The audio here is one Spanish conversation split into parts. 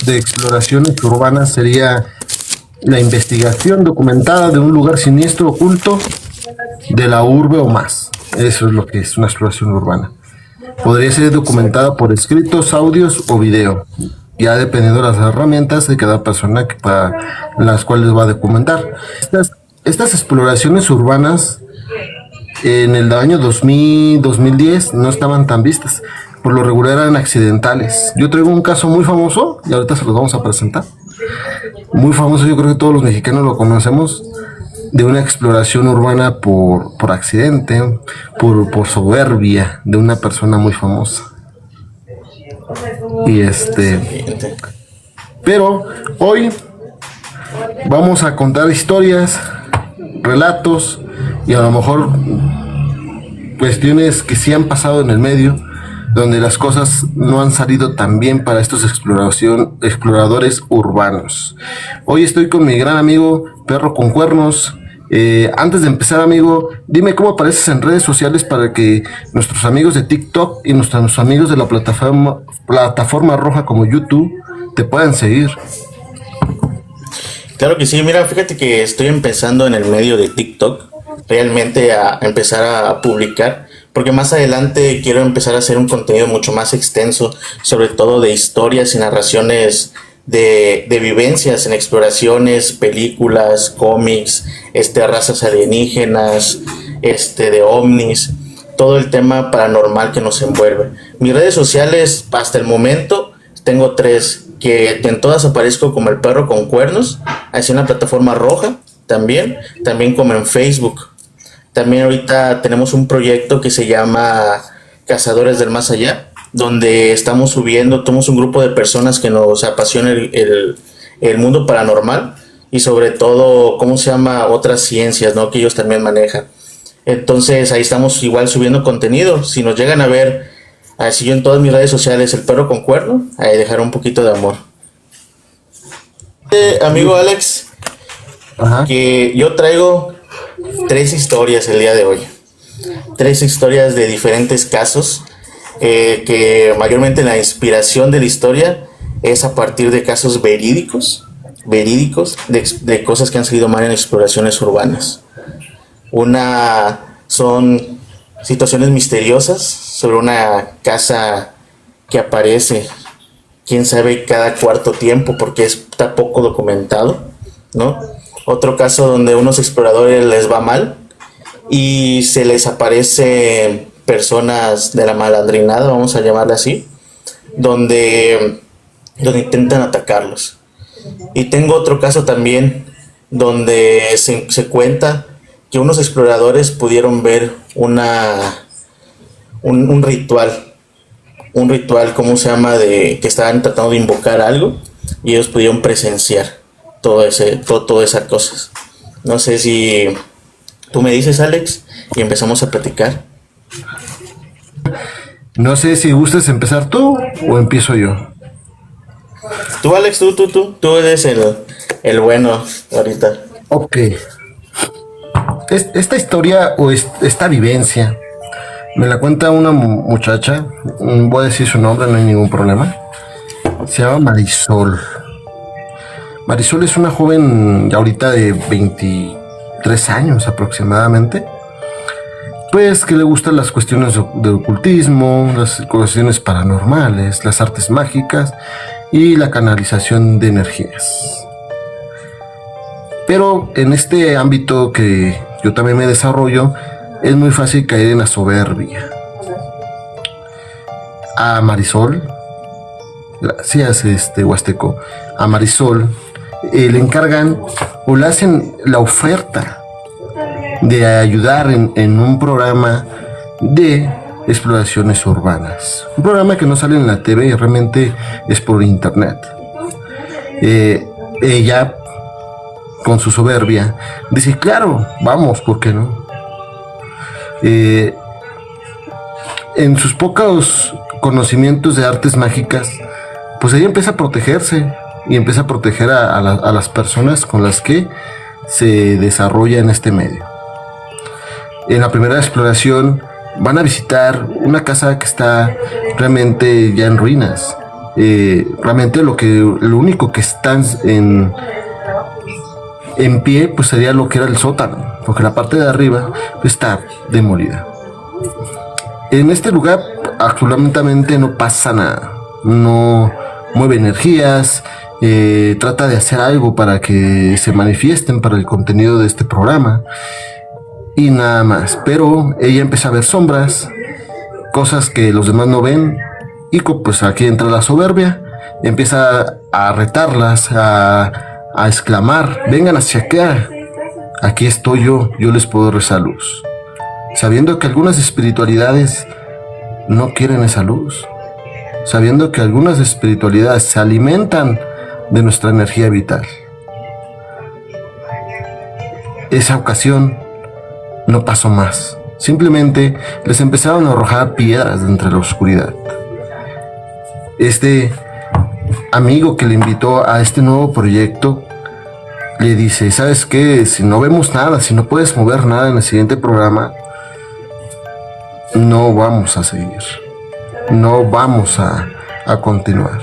de exploraciones urbanas sería la investigación documentada de un lugar siniestro oculto de la urbe o más. Eso es lo que es una exploración urbana. Podría ser documentada por escritos, audios o video, ya dependiendo de las herramientas de cada persona para las cuales va a documentar. Estas exploraciones urbanas en el año 2010 no estaban tan vistas. Por lo regular eran accidentales. Yo traigo un caso muy famoso y ahorita se los vamos a presentar. Muy famoso, yo creo que todos los mexicanos lo conocemos, de una exploración urbana por accidente, por soberbia de una persona muy famosa. Y pero hoy vamos a contar historias, relatos y a lo mejor cuestiones que sí han pasado en el medio, donde las cosas no han salido tan bien para estos exploradores urbanos. Hoy estoy con mi gran amigo Perro con Cuernos. Antes de empezar, amigo, dime cómo apareces en redes sociales para que nuestros amigos de TikTok y nuestros amigos de la plataforma roja como YouTube te puedan seguir. Claro que sí, mira, fíjate que estoy empezando en el medio de TikTok, realmente a empezar a publicar, porque más adelante quiero empezar a hacer un contenido mucho más extenso, sobre todo de historias y narraciones de vivencias en exploraciones, películas, cómics, razas alienígenas, de ovnis, todo el tema paranormal que nos envuelve. Mis redes sociales, hasta el momento, tengo 3, que en todas aparezco como el Perro con Cuernos, así en la plataforma roja, también como en Facebook. También ahorita tenemos un proyecto que se llama Cazadores del Más Allá, donde estamos subiendo, somos un grupo de personas que nos apasiona el mundo paranormal y sobre todo, otras ciencias, ¿no?, que ellos también manejan. Entonces ahí estamos igual subiendo contenido. Si nos llegan a ver, así yo en todas mis redes sociales, el Perro con Cuerno, ahí dejar un poquito de amor. Amigo Alex, Ajá. que yo traigo 3 historias el día de hoy. 3 historias de diferentes casos, que mayormente la inspiración de la historia es a partir de casos verídicos de cosas que han salido mal en exploraciones urbanas. Son situaciones misteriosas sobre una casa que aparece, quién sabe, cada cuarto tiempo, porque está poco documentado, ¿no? Otro caso donde unos exploradores les va mal y se les aparece personas de la malandrinada, vamos a llamarle así, donde intentan atacarlos. Y tengo otro caso también donde se cuenta que unos exploradores pudieron ver un ritual, de que estaban tratando de invocar algo y ellos pudieron presenciar todas esas cosas. No sé si tú me dices, Alex, y empezamos a platicar. No sé si gustas empezar tú o empiezo yo. Tú, Alex, tú eres el bueno ahorita. Ok. Esta historia o esta vivencia me la cuenta una muchacha, voy a decir su nombre, no hay ningún problema. Se llama Marisol. Marisol es una joven ya ahorita de 23 años aproximadamente, pues que le gustan las cuestiones de ocultismo, las cuestiones paranormales, las artes mágicas y la canalización de energías. Pero en este ámbito que yo también me desarrollo, es muy fácil caer en la soberbia. A Marisol, gracias Huasteco, a Marisol le encargan o le hacen la oferta de ayudar en un programa de exploraciones urbanas. Un programa que no sale en la TV y realmente es por internet. Ella, con su soberbia, dice, claro, vamos, ¿por qué no? En sus pocos conocimientos de artes mágicas, pues ella empieza a protegerse y empieza a proteger a las personas con las que se desarrolla en este medio. En la primera exploración van a visitar una casa que está realmente ya en ruinas. Realmente lo único que está en pie pues sería lo que era el sótano, porque la parte de arriba está demolida. En este lugar absolutamente no pasa nada, no mueve energías, trata de hacer algo para que se manifiesten para el contenido de este programa y nada más. Pero ella empieza a ver sombras, cosas que los demás no ven, y pues aquí entra la soberbia, empieza a retarlas, a exclamar: vengan hacia acá, aquí estoy yo les puedo dar esa luz, sabiendo que algunas espiritualidades no quieren esa luz, sabiendo que algunas espiritualidades se alimentan de nuestra energía vital. Esa ocasión no pasó más, simplemente les empezaron a arrojar piedras de entre la oscuridad. Este amigo que le invitó a este nuevo proyecto le dice: ¿sabes qué? Si no vemos nada, si no puedes mover nada en el siguiente programa, no vamos a seguir, no vamos a continuar.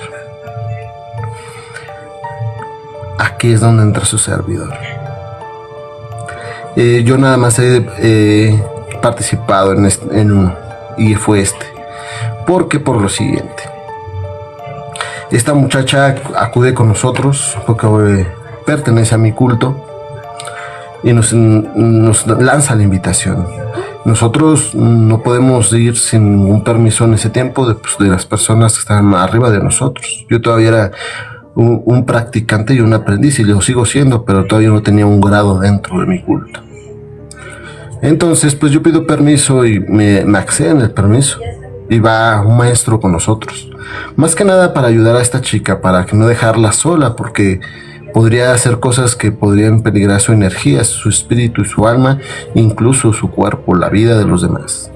Aquí es donde entra su servidor. Yo nada más he participado en uno, y fue este. Porque por lo siguiente, esta muchacha acude con nosotros porque pertenece a mi culto y nos lanza la invitación. Nosotros no podemos ir sin ningún permiso en ese tiempo de las personas que están arriba de nosotros. Yo todavía era un practicante y un aprendiz, y lo sigo siendo, pero todavía no tenía un grado dentro de mi culto. Entonces pues yo pido permiso y me acceden el permiso, y va un maestro con nosotros, más que nada para ayudar a esta chica, para que no dejarla sola, porque podría hacer cosas que podrían peligrar su energía, su espíritu y su alma, incluso su cuerpo, la vida de los demás.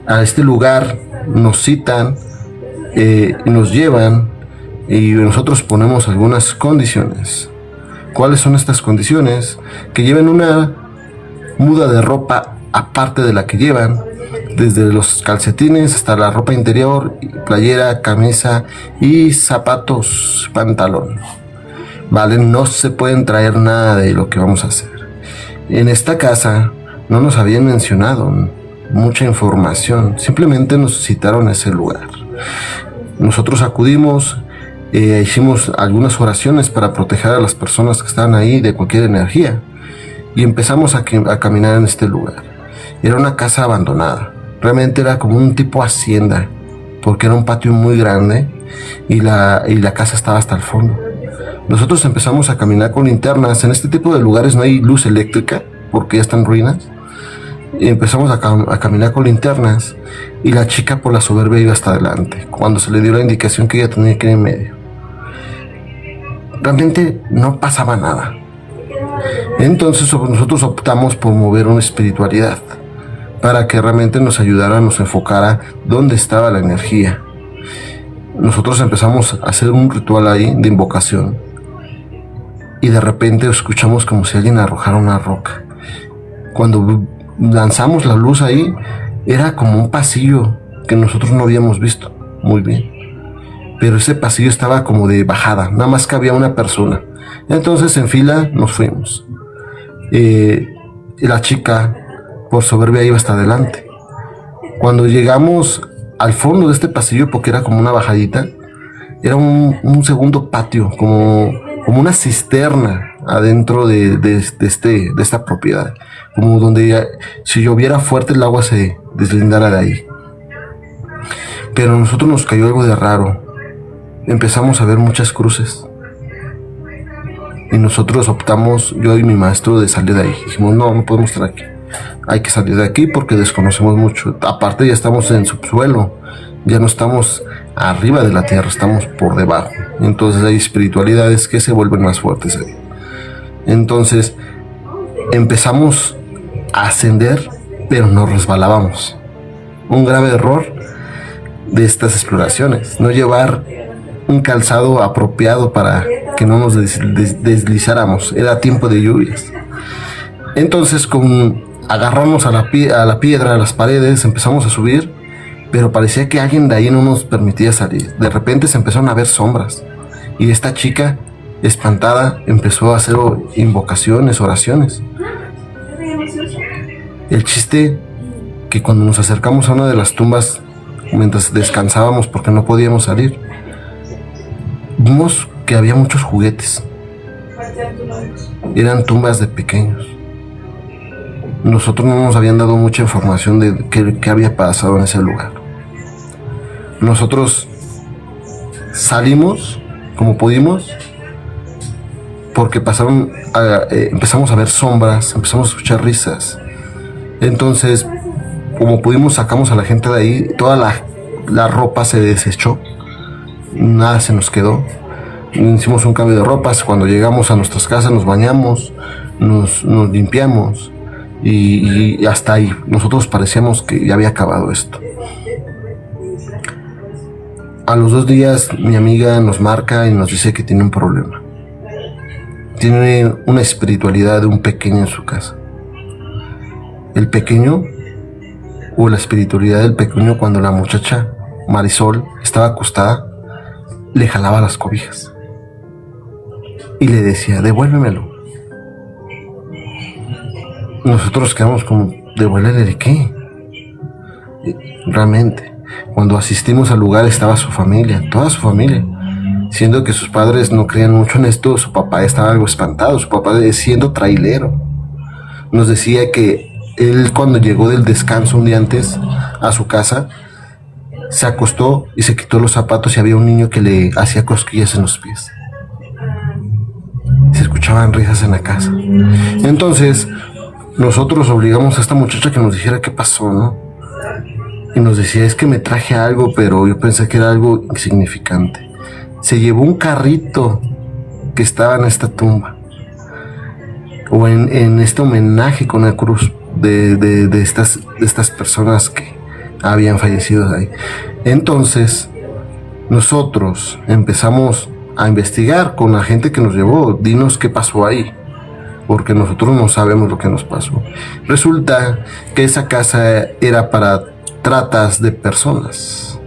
A este lugar nos citan, nos llevan, y nosotros ponemos algunas condiciones. ¿Cuáles son estas condiciones? Que lleven una muda de ropa aparte de la que llevan, desde los calcetines hasta la ropa interior, playera, camisa y zapatos, pantalón. Vale, no se pueden traer nada de lo que vamos a hacer. En esta casa no nos habían mencionado mucha información, simplemente nos citaron a ese lugar. Nosotros acudimos, hicimos algunas oraciones para proteger a las personas que estaban ahí de cualquier energía, y empezamos a caminar en este lugar. Era una casa abandonada, realmente era como un tipo hacienda, porque era un patio muy grande y la casa estaba hasta el fondo. Nosotros empezamos a caminar con linternas. En este tipo de lugares no hay luz eléctrica porque ya están en ruinas, y empezamos a caminar con linternas, y la chica por la soberbia iba hasta adelante cuando se le dio la indicación que ella tenía que ir en medio. Realmente no pasaba nada. Entonces nosotros optamos por mover una espiritualidad para que realmente nos ayudara, nos enfocara dónde estaba la energía. Nosotros empezamos a hacer un ritual ahí de invocación, y de repente escuchamos como si alguien arrojara una roca. Cuando lanzamos la luz ahí, era como un pasillo que nosotros no habíamos visto muy bien, pero ese pasillo estaba como de bajada, nada más que había una persona. Entonces en fila nos fuimos. La chica por soberbia iba hasta adelante. Cuando llegamos al fondo de este pasillo, porque era como una bajadita, era un segundo patio, como una cisterna adentro de esta propiedad, como donde si lloviera fuerte el agua se deslindara de ahí. Pero a nosotros nos cayó algo de raro. Empezamos a ver muchas cruces, y nosotros optamos, yo y mi maestro, de salir de ahí. Dijimos: no podemos estar aquí, hay que salir de aquí porque desconocemos mucho. Aparte ya estamos en subsuelo, ya no estamos arriba de la tierra, estamos por debajo. Entonces hay espiritualidades que se vuelven más fuertes ahí. Entonces empezamos a ascender, pero nos resbalábamos. Un grave error de estas exploraciones: no llevar un calzado apropiado para que no nos deslizáramos. Era tiempo de lluvias. Entonces agarramos a la piedra, a las paredes, empezamos a subir, pero parecía que alguien de ahí no nos permitía salir. De repente se empezaron a ver sombras y esta chica, espantada, empezó a hacer invocaciones, oraciones. El chiste que cuando nos acercamos a una de las tumbas, mientras descansábamos porque no podíamos salir, vimos que había muchos juguetes. Eran tumbas de pequeños. Nosotros no nos habían dado mucha información de qué había pasado en ese lugar. Nosotros salimos como pudimos porque empezamos a ver sombras, empezamos a escuchar risas. Entonces, como pudimos, sacamos a la gente de ahí. Toda la ropa se desechó, nada se nos quedó. Hicimos un cambio de ropas. Cuando llegamos a nuestras casas nos bañamos, nos limpiamos y hasta ahí. Nosotros parecíamos que ya había acabado esto. A los 2 días mi amiga nos marca y nos dice que tiene un problema. Tiene una espiritualidad de un pequeño en su casa. El pequeño, o la espiritualidad del pequeño, cuando la muchacha Marisol estaba acostada, le jalaba las cobijas y le decía, devuélvemelo. Nosotros quedamos como, ¿devuélvele de qué? Realmente, cuando asistimos al lugar estaba su familia, toda su familia. Siendo que sus padres no creían mucho en esto, su papá estaba algo espantado, su papá siendo trailero. Nos decía que él, cuando llegó del descanso un día antes a su casa, se acostó y se quitó los zapatos y había un niño que le hacía cosquillas en los pies. Se escuchaban risas en la casa. Entonces, nosotros obligamos a esta muchacha que nos dijera qué pasó, ¿no? Y nos decía, es que me traje algo, pero yo pensé que era algo insignificante. Se llevó un carrito que estaba en esta tumba, o en este homenaje con la cruz de estas personas que habían fallecido ahí. Entonces, nosotros empezamos a investigar con la gente que nos llevó. Dinos qué pasó ahí, porque nosotros no sabemos lo que nos pasó. Resulta que esa casa era para tratas de personas.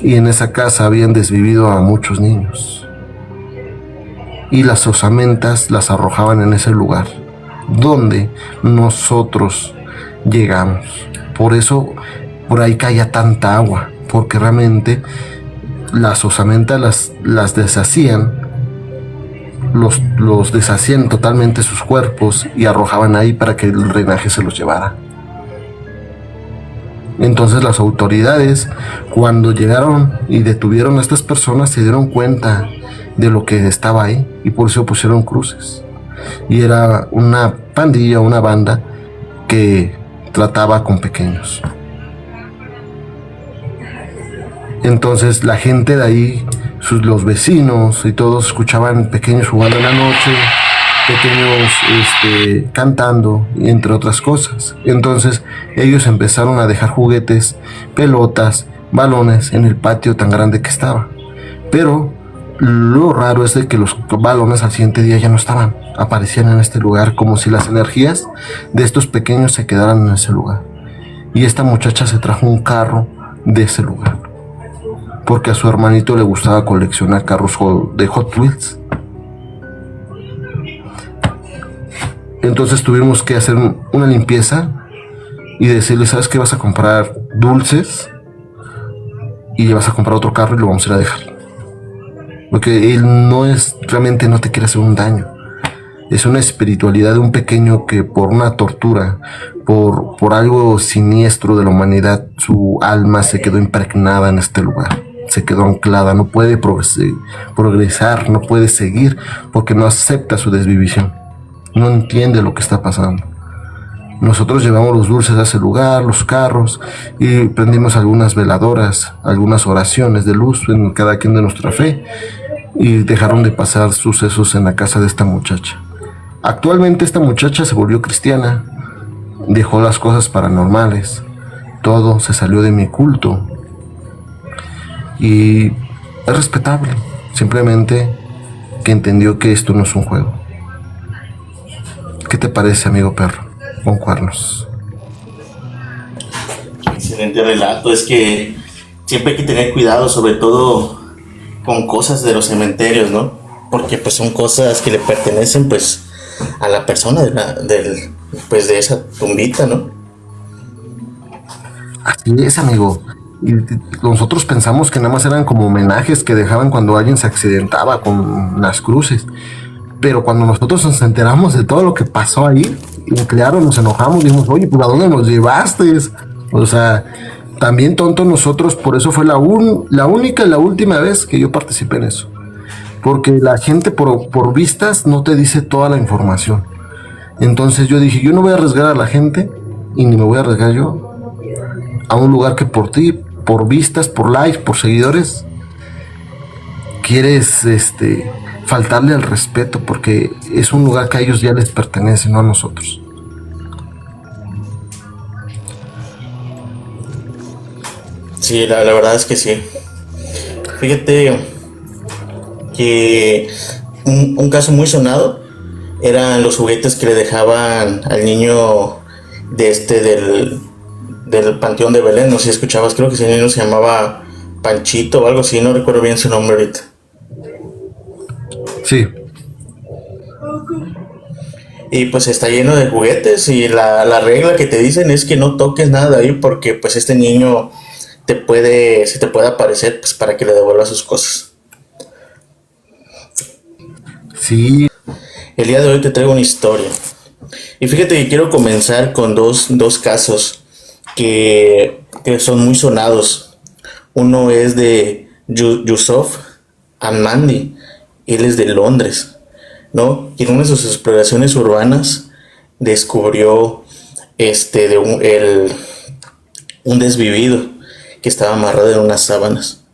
Y en esa casa habían desvivido a muchos niños. Y las osamentas las arrojaban en ese lugar donde nosotros llegamos. Por eso por ahí caía tanta agua, porque realmente las osamentas las deshacían, los deshacían totalmente sus cuerpos y arrojaban ahí para que el drenaje se los llevara. Entonces las autoridades, cuando llegaron y detuvieron a estas personas, se dieron cuenta de lo que estaba ahí y por eso pusieron cruces. Y era una pandilla, una banda que trataba con pequeños. Entonces la gente de ahí, los vecinos y todos escuchaban pequeños jugando en la noche, pequeños cantando, entre otras cosas. Entonces ellos empezaron a dejar juguetes, pelotas, balones en el patio tan grande que estaba. Pero lo raro es de que los balones al siguiente día ya no estaban, aparecían en este lugar como si las energías de estos pequeños se quedaran en ese lugar. Y esta muchacha se trajo un carro de ese lugar, porque a su hermanito le gustaba coleccionar carros de Hot Wheels. Entonces tuvimos que hacer una limpieza y decirle, ¿sabes qué? Vas a comprar dulces y le vas a comprar otro carro y lo vamos a ir a dejar. Porque él realmente no te quiere hacer un daño. Es una espiritualidad de un pequeño que por una tortura, por algo siniestro de la humanidad, su alma se quedó impregnada en este lugar. Se quedó anclada, no puede progresar, no puede seguir porque no acepta su desvivisión. No entiende lo que está pasando. Nosotros llevamos los dulces a ese lugar, los carros, y prendimos algunas veladoras, algunas oraciones de luz en cada quien de nuestra fe, y dejaron de pasar sucesos en la casa de esta muchacha. Actualmente esta muchacha se volvió cristiana, dejó las cosas paranormales, todo se salió de mi culto, y es respetable, simplemente que entendió que esto no es un juego. ¿Qué te parece, amigo perro con cuernos? Excelente relato. Es que siempre hay que tener cuidado, sobre todo con cosas de los cementerios, ¿no? Porque pues son cosas que le pertenecen pues a la persona pues de esa tumbita, ¿no? Así es, amigo. Y nosotros pensamos que nada más eran como homenajes que dejaban cuando alguien se accidentaba con las cruces. Pero cuando nosotros nos enteramos de todo lo que pasó ahí, y claro, nos enojamos, dijimos, oye, pues ¿a dónde nos llevaste? O sea, también tontos nosotros, por eso fue la única y la última vez que yo participé en eso. Porque la gente por vistas no te dice toda la información. Entonces yo dije, yo no voy a arriesgar a la gente, y ni me voy a arriesgar yo, a un lugar que por ti, por vistas, por likes, por seguidores, quieres faltarle al respeto, porque es un lugar que a ellos ya les pertenece, no a nosotros. Sí, la verdad es que sí. Fíjate que un caso muy sonado eran los juguetes que le dejaban al niño del Panteón de Belén. No sé si escuchabas, creo que ese niño se llamaba Panchito o algo así, no recuerdo bien su nombre ahorita. Sí. Y pues está lleno de juguetes y la regla que te dicen es que no toques nada de ahí porque pues este niño se te puede aparecer pues para que le devuelva sus cosas. Sí. El día de hoy te traigo una historia. Y fíjate que quiero comenzar con dos casos que son muy sonados. Uno es de Yusuf Ahmadi. Él es de Londres, ¿no? Y en una de sus exploraciones urbanas descubrió un desvivido que estaba amarrado en unas sábanas,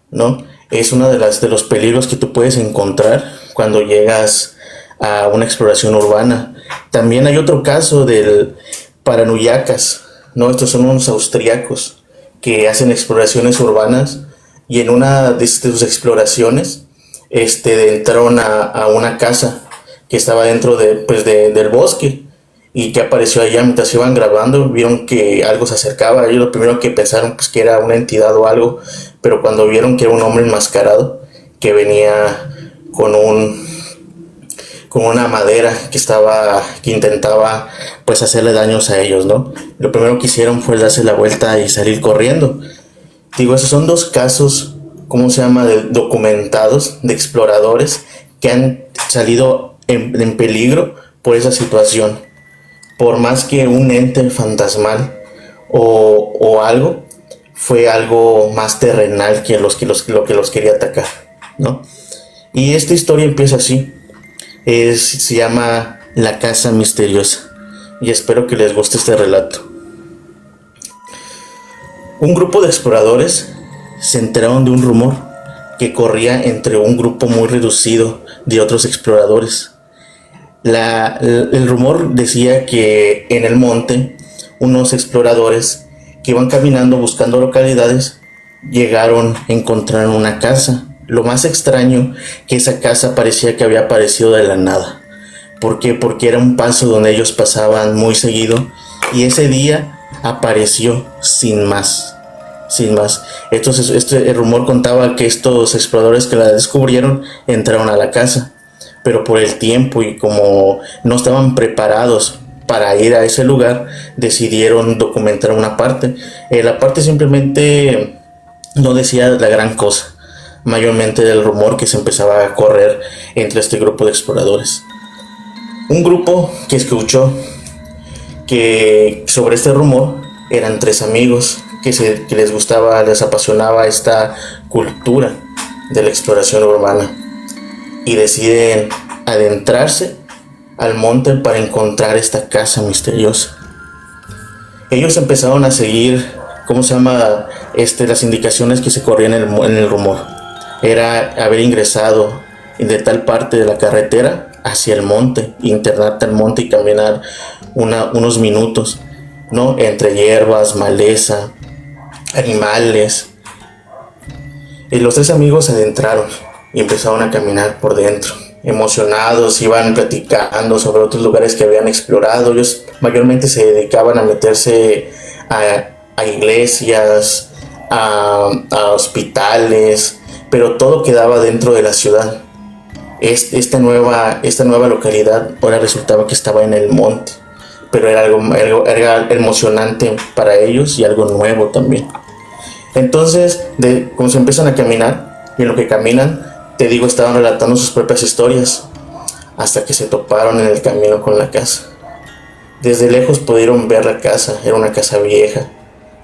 ¿no? Es uno de los peligros que tú puedes encontrar cuando llegas a una exploración urbana. También hay otro caso del Paranuyacas, ¿no? Estos son unos austriacos que hacen exploraciones urbanas y en una de sus exploraciones entraron a una casa que estaba dentro del bosque y que apareció allá mientras iban grabando. Vieron que algo se acercaba. Ellos lo primero que pensaron pues que era una entidad o algo, pero cuando vieron que era un hombre enmascarado que venía con una madera que intentaba pues hacerle daños a ellos, ¿no? Lo primero que hicieron fue darse la vuelta y salir corriendo. Digo, esos son dos casos, ¿cómo se llama?, documentados de exploradores que han salido en peligro por esa situación. Por más que un ente fantasmal o algo, fue algo más terrenal que lo que los quería atacar, ¿no? Y esta historia empieza así. Se llama La Casa Misteriosa. Y espero que les guste este relato. Un grupo de exploradores se enteraron de un rumor que corría entre un grupo muy reducido de otros exploradores. El rumor decía que en el monte unos exploradores que iban caminando buscando localidades llegaron a encontrar una casa. Lo más extraño, que esa casa parecía que había aparecido de la nada. ¿Por qué? Porque era un paso donde ellos pasaban muy seguido y ese día apareció sin más. Sin más. El rumor contaba que estos exploradores que la descubrieron entraron a la casa, pero por el tiempo y como no estaban preparados para ir a ese lugar, decidieron documentar una parte. La parte simplemente no decía la gran cosa, mayormente del rumor que se empezaba a correr entre este grupo de exploradores. Un grupo que escuchó que sobre este rumor eran tres amigos que les gustaba, les apasionaba esta cultura de la exploración urbana y deciden adentrarse al monte para encontrar esta casa misteriosa. Ellos empezaron a seguir, ¿cómo se llama?, las indicaciones que se corrían en el rumor. Era haber ingresado de tal parte de la carretera hacia el monte, internarte al monte y caminar unos minutos, ¿no?, entre hierbas, maleza, animales. Y los tres amigos se adentraron y empezaron a caminar por dentro. Emocionados, iban platicando sobre otros lugares que habían explorado. Ellos mayormente se dedicaban a meterse a iglesias, a hospitales, pero todo quedaba dentro de la ciudad. Esta nueva localidad ahora resultaba que estaba en el monte, pero era emocionante para ellos y algo nuevo también. Entonces, como se empiezan a caminar, y en lo que caminan, te digo, estaban relatando sus propias historias, hasta que se toparon en el camino con la casa. Desde lejos pudieron ver la casa. Era una casa vieja,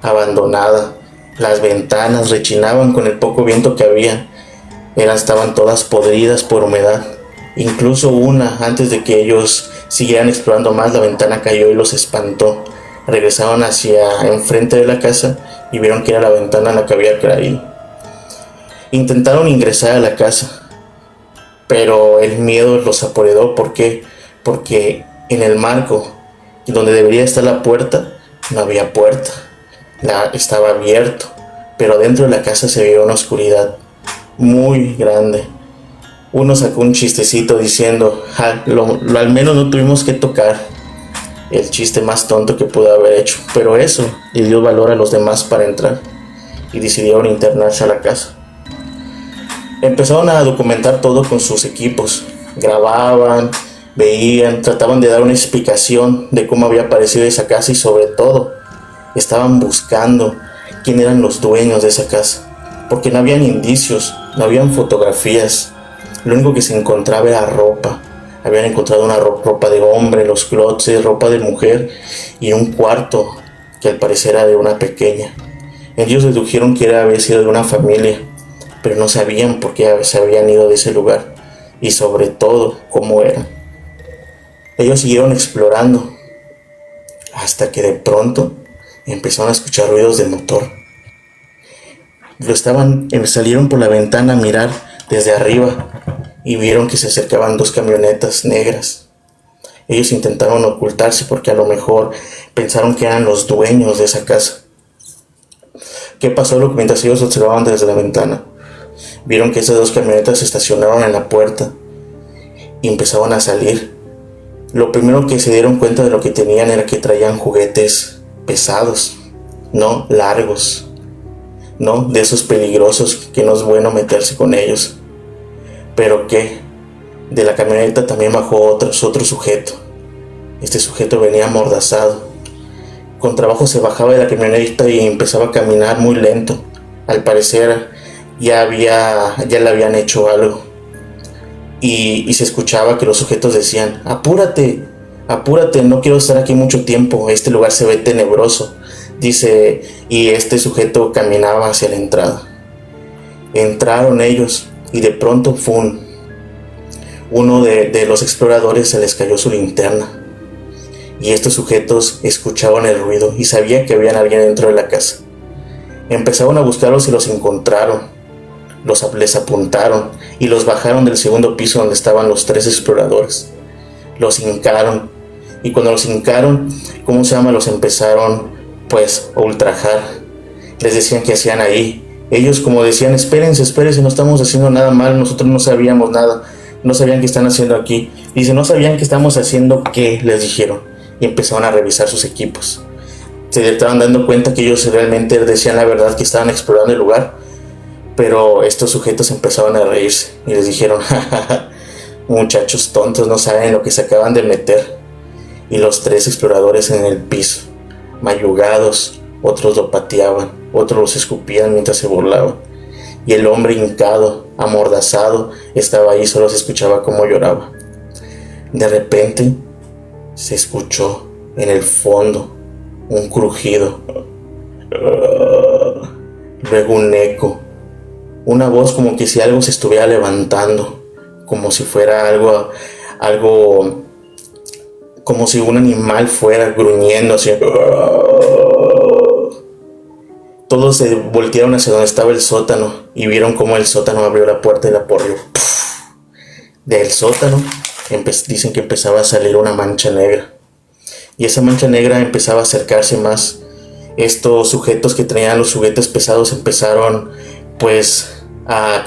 abandonada. Las ventanas rechinaban con el poco viento que había. Estaban todas podridas por humedad. Incluso una, antes de que ellos siguieran explorando más, la ventana cayó y los espantó. Regresaron hacia enfrente de la casa y vieron que era la ventana en la que había caído. Intentaron ingresar a la casa, pero el miedo los apoderó. ¿Por qué? Porque en el marco donde debería estar la puerta, no había puerta. Estaba abierto, pero dentro de la casa se veía una oscuridad muy grande. Uno sacó un chistecito diciendo, al menos no tuvimos que tocar. El chiste más tonto que pudo haber hecho, pero eso le dio valor a los demás para entrar, y decidieron internarse a la casa. Empezaron a documentar todo con sus equipos. Grababan, veían, trataban de dar una explicación de cómo había aparecido esa casa, y sobre todo estaban buscando quién eran los dueños de esa casa, porque no habían indicios, no habían fotografías. Lo único que se encontraba era ropa. Habían encontrado una ropa de hombre, los closets, ropa de mujer y un cuarto que al parecer era de una pequeña. Ellos dedujeron que había sido de una familia, pero no sabían por qué se habían ido de ese lugar y sobre todo cómo eran. Ellos siguieron explorando hasta que de pronto empezaron a escuchar ruidos de motor. Salieron por la ventana a mirar desde arriba y vieron que se acercaban 2 camionetas negras. Ellos intentaron ocultarse porque a lo mejor pensaron que eran los dueños de esa casa. ¿Qué pasó? Mientras ellos observaban desde la ventana, vieron que esas 2 camionetas se estacionaron en la puerta y empezaban a salir. Lo primero que se dieron cuenta de lo que tenían era que traían juguetes pesados, no largos, no de esos peligrosos que no es bueno meterse con ellos. Pero que de la camioneta también bajó otro sujeto. Este sujeto venía amordazado. Con trabajo se bajaba de la camioneta y empezaba a caminar muy lento. Al parecer ya le habían hecho algo. Y se escuchaba que los sujetos decían: apúrate, apúrate, no quiero estar aquí mucho tiempo, este lugar se ve tenebroso. Dice, y este sujeto caminaba hacia la entrada. Entraron ellos y de pronto uno de los exploradores se les cayó su linterna. Y estos sujetos escuchaban el ruido y sabían que había alguien dentro de la casa. Empezaron a buscarlos y los encontraron. Les apuntaron y los bajaron del segundo piso donde estaban los 3 exploradores. Los hincaron. Y cuando los hincaron, los empezaron a ultrajar. Les decían que hacían ahí. Ellos como decían: espérense, no estamos haciendo nada mal, nosotros no sabíamos nada. No sabían qué están haciendo aquí. Dice: no sabían qué estamos haciendo, ¿qué? Les dijeron. Y empezaron a revisar sus equipos. Se estaban dando cuenta que ellos realmente decían la verdad, que estaban explorando el lugar. Pero estos sujetos empezaron a reírse y les dijeron: jajaja, muchachos tontos, no saben lo que se acaban de meter. Y los 3 exploradores en el piso, mayugados, otros lo pateaban, otros los escupían mientras se burlaban. Y el hombre hincado, amordazado, estaba ahí, solo se escuchaba cómo lloraba. De repente se escuchó en el fondo un crujido, luego un eco, una voz como que si algo se estuviera levantando, como si fuera algo como si un animal fuera gruñendo así. Todos se voltearon hacia donde estaba el sótano y vieron cómo el sótano abrió la puerta y la abrió. Del sótano dicen que empezaba a salir una mancha negra. Y esa mancha negra empezaba a acercarse más. Estos sujetos que traían los juguetes pesados empezaron a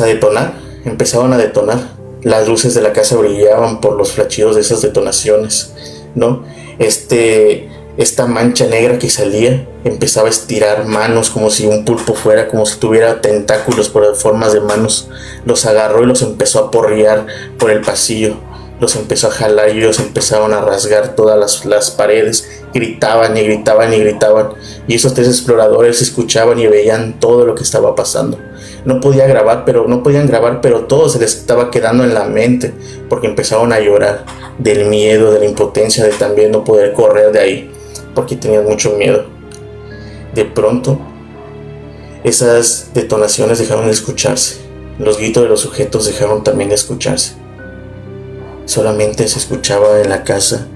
detonar. Empezaban a detonar. Las luces de la casa brillaban por los flasheos de esas detonaciones, ¿no? esta mancha negra que salía empezaba a estirar manos como si un pulpo fuera, como si tuviera tentáculos por formas de manos. Los agarró y los empezó a porrear por el pasillo. Los empezó a jalar y ellos empezaron a rasgar todas las paredes. Gritaban y gritaban y gritaban. Y esos 3 exploradores escuchaban y veían todo lo que estaba pasando. No podían grabar, pero todo se les estaba quedando en la mente, porque empezaron a llorar del miedo, de la impotencia, de también no poder correr de ahí, porque tenían mucho miedo. De pronto, esas detonaciones dejaron de escucharse. Los gritos de los sujetos dejaron también de escucharse. Solamente se escuchaba en la casa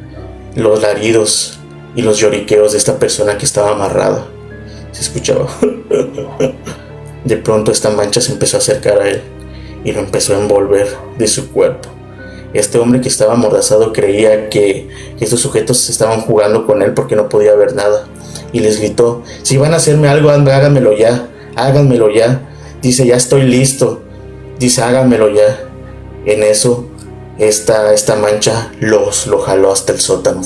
los laridos y los lloriqueos de esta persona que estaba amarrada. Se escuchaba. De pronto esta mancha se empezó a acercar a él y lo empezó a envolver de su cuerpo. Este hombre que estaba amordazado creía que estos sujetos estaban jugando con él porque no podía ver nada, y les gritó: si van a hacerme algo, háganmelo ya, háganmelo ya. Dice: ya estoy listo. Dice: háganmelo ya. En eso esta mancha lo jaló hasta el sótano,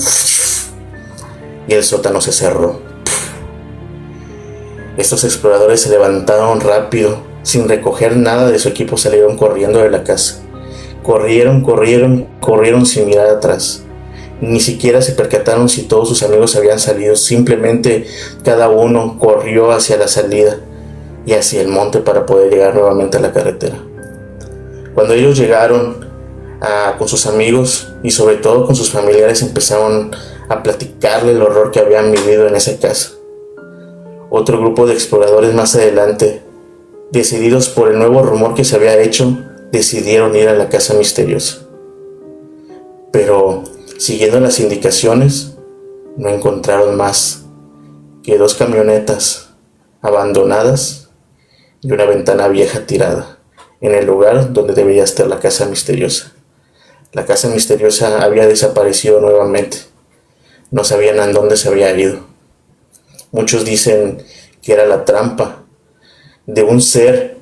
y el sótano se cerró. Estos exploradores se levantaron rápido, sin recoger nada de su equipo. Salieron corriendo de la casa. Corrieron sin mirar atrás. Ni siquiera se percataron si todos sus amigos habían salido. Simplemente cada uno corrió hacia la salida y hacia el monte para poder llegar nuevamente a la carretera. Cuando ellos llegaron con sus amigos y sobre todo con sus familiares, empezaron a platicarle el horror que habían vivido en esa casa. Otro grupo de exploradores más adelante, decididos por el nuevo rumor que se había hecho, decidieron ir a la casa misteriosa. Pero, siguiendo las indicaciones, no encontraron más que 2 camionetas abandonadas y una ventana vieja tirada en el lugar donde debía estar la casa misteriosa. La casa misteriosa había desaparecido nuevamente. No sabían a dónde se había ido. Muchos dicen que era la trampa de un ser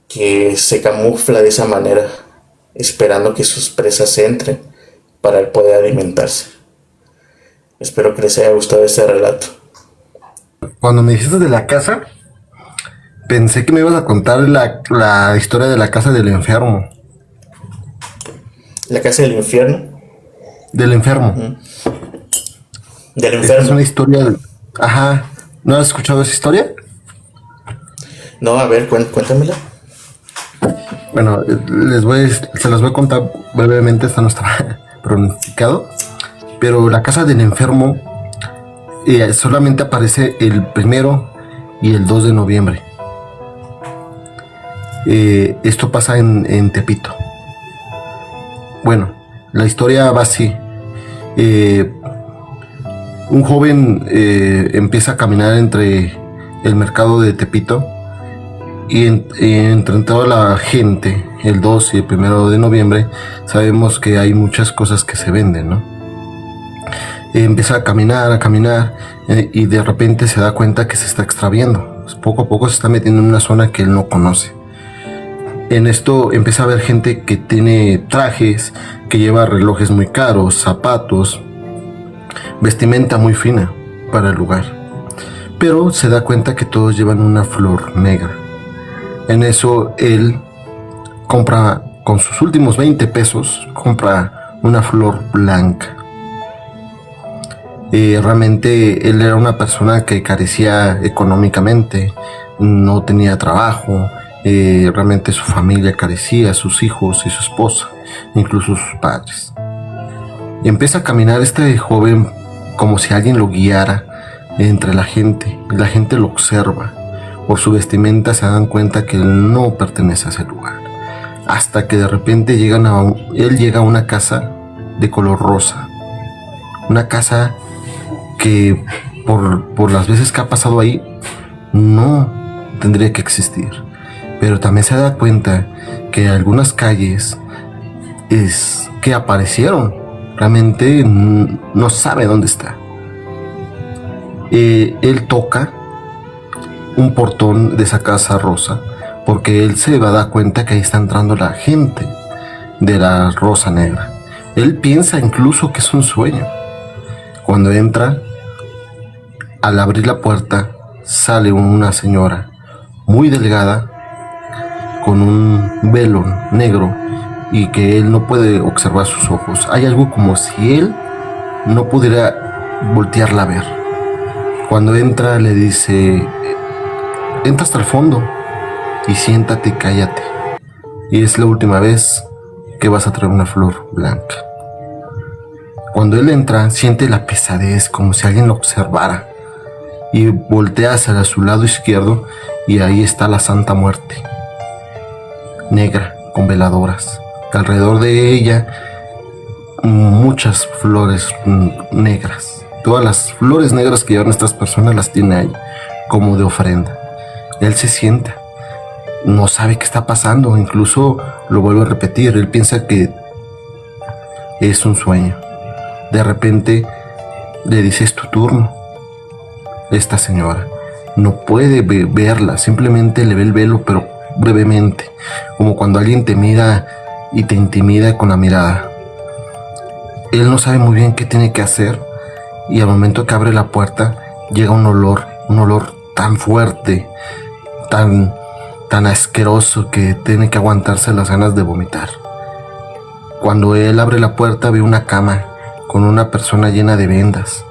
que se camufla de esa manera, esperando que sus presas entren para poder alimentarse. Espero que les haya gustado este relato. Cuando me dijiste de la casa, pensé que me ibas a contar la historia de la casa del enfermo. ¿La casa del infierno? Del enfermo. Del Esta enfermo. es una historia. Ajá. ¿No has escuchado esa historia? No, a ver, cuéntamela. Bueno, se las voy a contar brevemente, esta no está pronosticado. Pero la casa del enfermo solamente aparece el 1 y el 2 de noviembre. Esto pasa en Tepito. Bueno, la historia va así. Un joven empieza a caminar entre el mercado de Tepito y entre toda la gente, el 2 y el 1 de noviembre, sabemos que hay muchas cosas que se venden, ¿no? Empieza a caminar y de repente se da cuenta que se está extraviando. Poco a poco se está metiendo en una zona que él no conoce. En esto empieza a ver gente que tiene trajes, que lleva relojes muy caros, zapatos, vestimenta muy fina para el lugar. Pero se da cuenta que todos llevan una flor negra. En eso él compra, con sus últimos 20 pesos, compra una flor blanca. Realmente él era una persona que carecía económicamente, no tenía trabajo, realmente su familia carecía, sus hijos y su esposa, incluso sus padres. Y empieza a caminar este joven como si alguien lo guiara entre la gente, y la gente lo observa. Por su vestimenta se dan cuenta que él no pertenece a ese lugar, hasta que de repente él llega a una casa de color rosa, una casa que por las veces que ha pasado ahí no tendría que existir, pero también se da cuenta que algunas calles que aparecieron realmente no sabe dónde está. Él toca un portón de esa casa rosa porque él se va a dar cuenta que ahí está entrando la gente de la rosa negra. Él piensa incluso que es un sueño. Cuando entra, Al abrir la puerta sale una señora muy delgada con un velo negro y que él no puede observar sus ojos. Hay algo como si él no pudiera voltearla a ver. Cuando entra le dice, entra hasta el fondo y siéntate y cállate. Y es la última vez que vas a traer una flor blanca. Cuando él entra, siente la pesadez como si alguien lo observara. Y voltea hacia su lado izquierdo y ahí está la Santa Muerte, negra, con veladoras. Alrededor de ella, muchas flores negras. Todas las flores negras que llevan estas personas las tiene ahí, como de ofrenda. Él se sienta, no sabe qué está pasando, incluso lo vuelve a repetir. Él piensa que es un sueño. De repente le dice, es tu turno. Esta señora no puede verla, simplemente le ve el velo, pero brevemente, como cuando alguien te mira y te intimida con la mirada. Él no sabe muy bien qué tiene que hacer y al momento que abre la puerta llega un olor tan fuerte, tan asqueroso que tiene que aguantarse las ganas de vomitar. Cuando él abre la puerta ve una cama con una persona llena de vendas,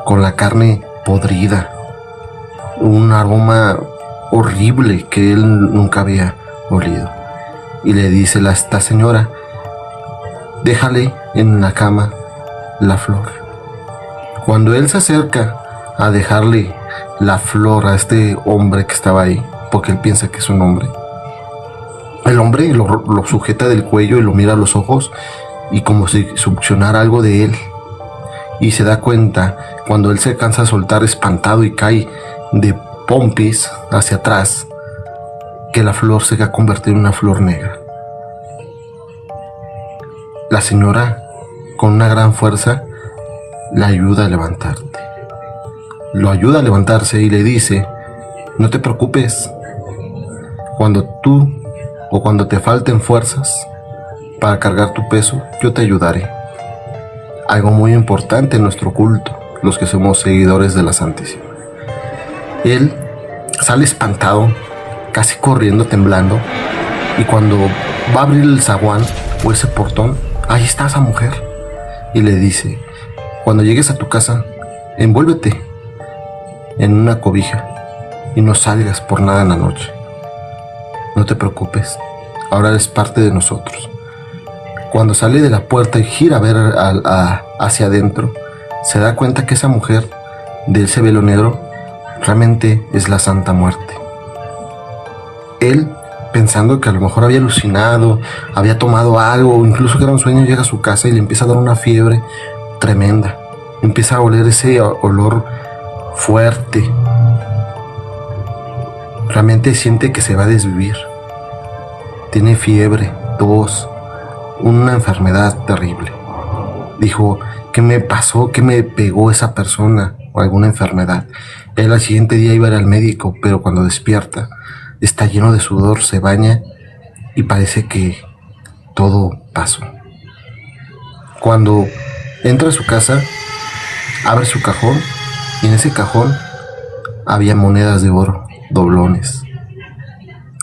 con la carne podrida, un aroma horrible que él nunca había olido. Y le dice a esta señora, déjale en la cama la flor. Cuando él se acerca a dejarle la flor a este hombre que estaba ahí, porque él piensa que es un hombre, el hombre lo sujeta del cuello y lo mira a los ojos y como si succionara algo de él. Y se da cuenta cuando él se cansa de soltar espantado y cae de pompis hacia atrás, que la flor se ha convertido en una flor negra. La señora, con una gran fuerza, le ayuda a levantarte. Lo ayuda a levantarse y le dice, no te preocupes, cuando tú o cuando te falten fuerzas para cargar tu peso, yo te ayudaré. Algo muy importante en nuestro culto, los que somos seguidores de la Santísima. Él sale espantado, casi corriendo, temblando, y cuando va a abrir el zaguán o ese portón, ahí está esa mujer y le dice, cuando llegues a tu casa, envuélvete en una cobija y no salgas por nada en la noche. No te preocupes, ahora eres parte de nosotros. Cuando sale de la puerta y gira a ver hacia adentro, se da cuenta que esa mujer de ese velo negro realmente es la Santa Muerte. Él, pensando que a lo mejor había alucinado, había tomado algo, o incluso que era un sueño, llega a su casa y le empieza a dar una fiebre tremenda. Empieza a oler ese olor fuerte. Realmente siente que se va a desvivir. Tiene fiebre, tos, una enfermedad terrible. Dijo, ¿qué me pasó? ¿Qué me pegó esa persona? O alguna enfermedad. Él al siguiente día iba a ir al médico, pero cuando despierta, está lleno de sudor, se baña y parece que todo pasó. Cuando entra a su casa, abre su cajón y en ese cajón había monedas de oro, doblones.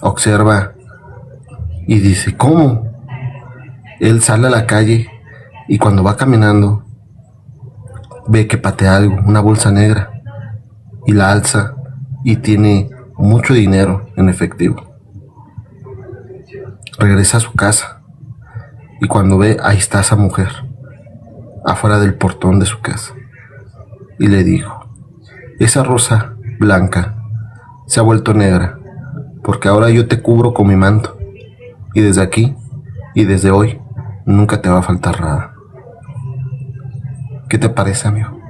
Observa y dice, ¿cómo? Él sale a la calle y cuando va caminando ve que patea algo, una bolsa negra, y la alza y tiene mucho dinero en efectivo. Regresa a su casa y cuando ve, ahí está esa mujer afuera del portón de su casa y le dijo, esa rosa blanca se ha vuelto negra porque ahora yo te cubro con mi manto y desde aquí y desde hoy nunca te va a faltar nada. ¿Qué te parece, amigo?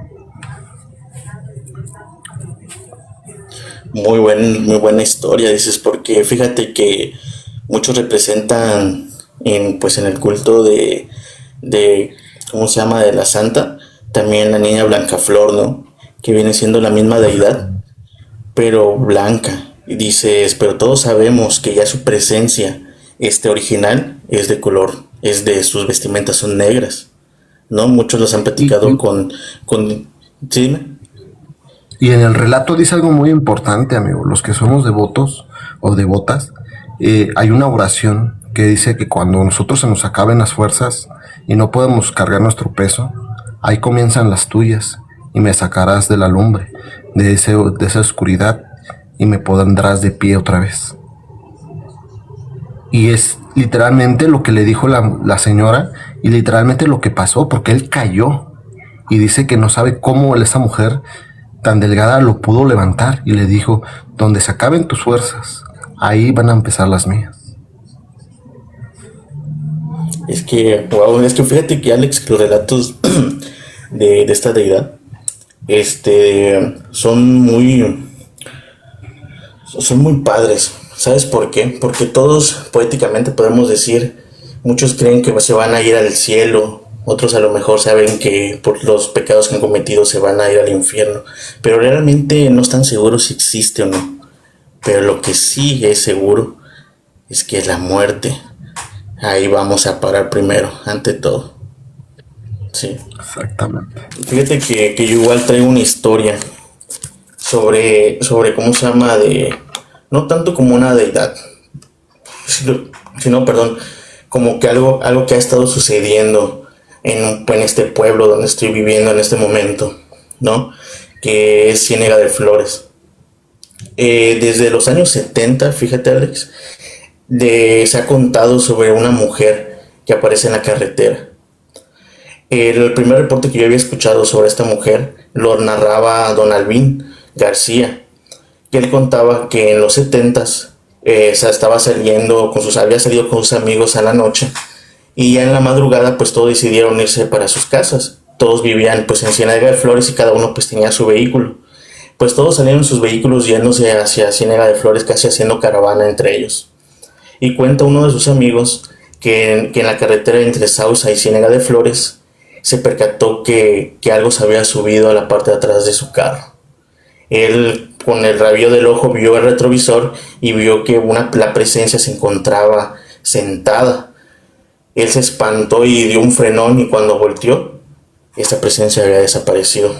Muy buena historia, dices, porque fíjate que muchos representan en el culto de ¿cómo se llama? De la Santa, también la niña Blancaflor, ¿no? Que viene siendo la misma deidad, pero blanca. Y dices, pero todos sabemos que ya su presencia, original, es de color, sus vestimentas son negras, ¿no? Muchos los han platicado con ¿sí? Y en el relato dice algo muy importante, amigo. Los que somos devotos o devotas, hay una oración que dice que cuando nosotros se nos acaben las fuerzas y no podemos cargar nuestro peso, ahí comienzan las tuyas y me sacarás de la lumbre, de esa oscuridad y me pondrás de pie otra vez. Y es literalmente lo que le dijo la señora y literalmente lo que pasó, porque él cayó y dice que no sabe cómo esa mujer tan delgada lo pudo levantar y le dijo, donde se acaben tus fuerzas, ahí van a empezar las mías. Es que, wow, es que fíjate que Alex, los relatos de esta deidad, son son muy padres. ¿Sabes por qué? Porque todos poéticamente podemos decir, muchos creen que se van a ir al cielo, otros a lo mejor saben que por los pecados que han cometido se van a ir al infierno, pero realmente no están seguros si existe o no. Pero lo que sí es seguro es que es la muerte. Ahí vamos a parar primero, ante todo. Sí. Exactamente. Fíjate que yo igual traigo una historia sobre cómo se llama no tanto como una deidad, sino, perdón, como que algo que ha estado sucediendo en este pueblo donde estoy viviendo en este momento, ¿no? Que es Ciénega de Flores. Desde los años 70, fíjate Alex, se ha contado sobre una mujer que aparece en la carretera. El primer reporte que yo había escuchado sobre esta mujer lo narraba don Albín García, que él contaba que en los 70s estaba había salido con sus amigos a la noche y ya en la madrugada pues todos decidieron irse para sus casas. Todos vivían pues en Ciénega de Flores y cada uno pues tenía su vehículo. Pues todos salieron en sus vehículos yéndose hacia Ciénega de Flores, casi haciendo caravana entre ellos. Y cuenta uno de sus amigos que en la carretera entre Sausa y Ciénega de Flores se percató que algo se había subido a la parte de atrás de su carro. Él con el rabillo del ojo vio el retrovisor y vio que la presencia se encontraba sentada. Él se espantó y dio un frenón y cuando volteó, esa presencia había desaparecido.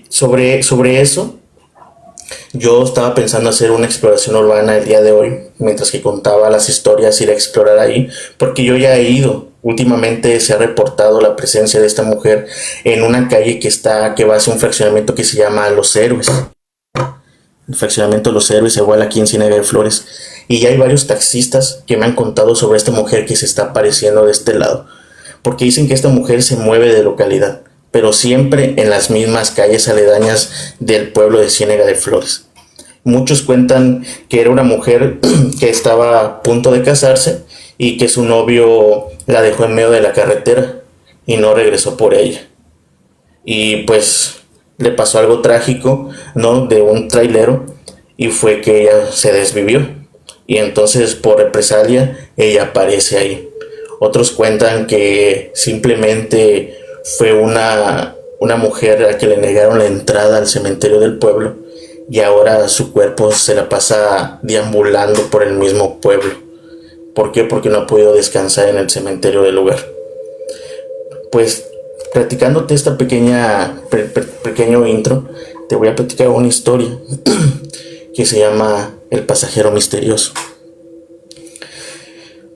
Sobre eso, yo estaba pensando hacer una exploración urbana el día de hoy, mientras que contaba las historias, ir a explorar ahí, porque yo ya he ido. Últimamente se ha reportado la presencia de esta mujer en una calle que va hacia un fraccionamiento que se llama Los Héroes. El fraccionamiento Los Héroes, igual aquí en Ciénega de Flores. Y ya hay varios taxistas que me han contado sobre esta mujer que se está apareciendo de este lado. Porque dicen que esta mujer se mueve de localidad, pero siempre en las mismas calles aledañas del pueblo de Ciénega de Flores. Muchos cuentan que era una mujer que estaba a punto de casarse y que su novio la dejó en medio de la carretera y no regresó por ella. Y pues le pasó algo trágico, ¿no? De un trailero, y fue que ella se desvivió. Y entonces por represalia ella aparece ahí. Otros cuentan que simplemente fue una mujer a la que le negaron la entrada al cementerio del pueblo y ahora su cuerpo se la pasa deambulando por el mismo pueblo. ¿Por qué? Porque no ha podido descansar en el cementerio del lugar. Pues platicándote esta pequeño intro, te voy a platicar una historia que se llama El pasajero misterioso.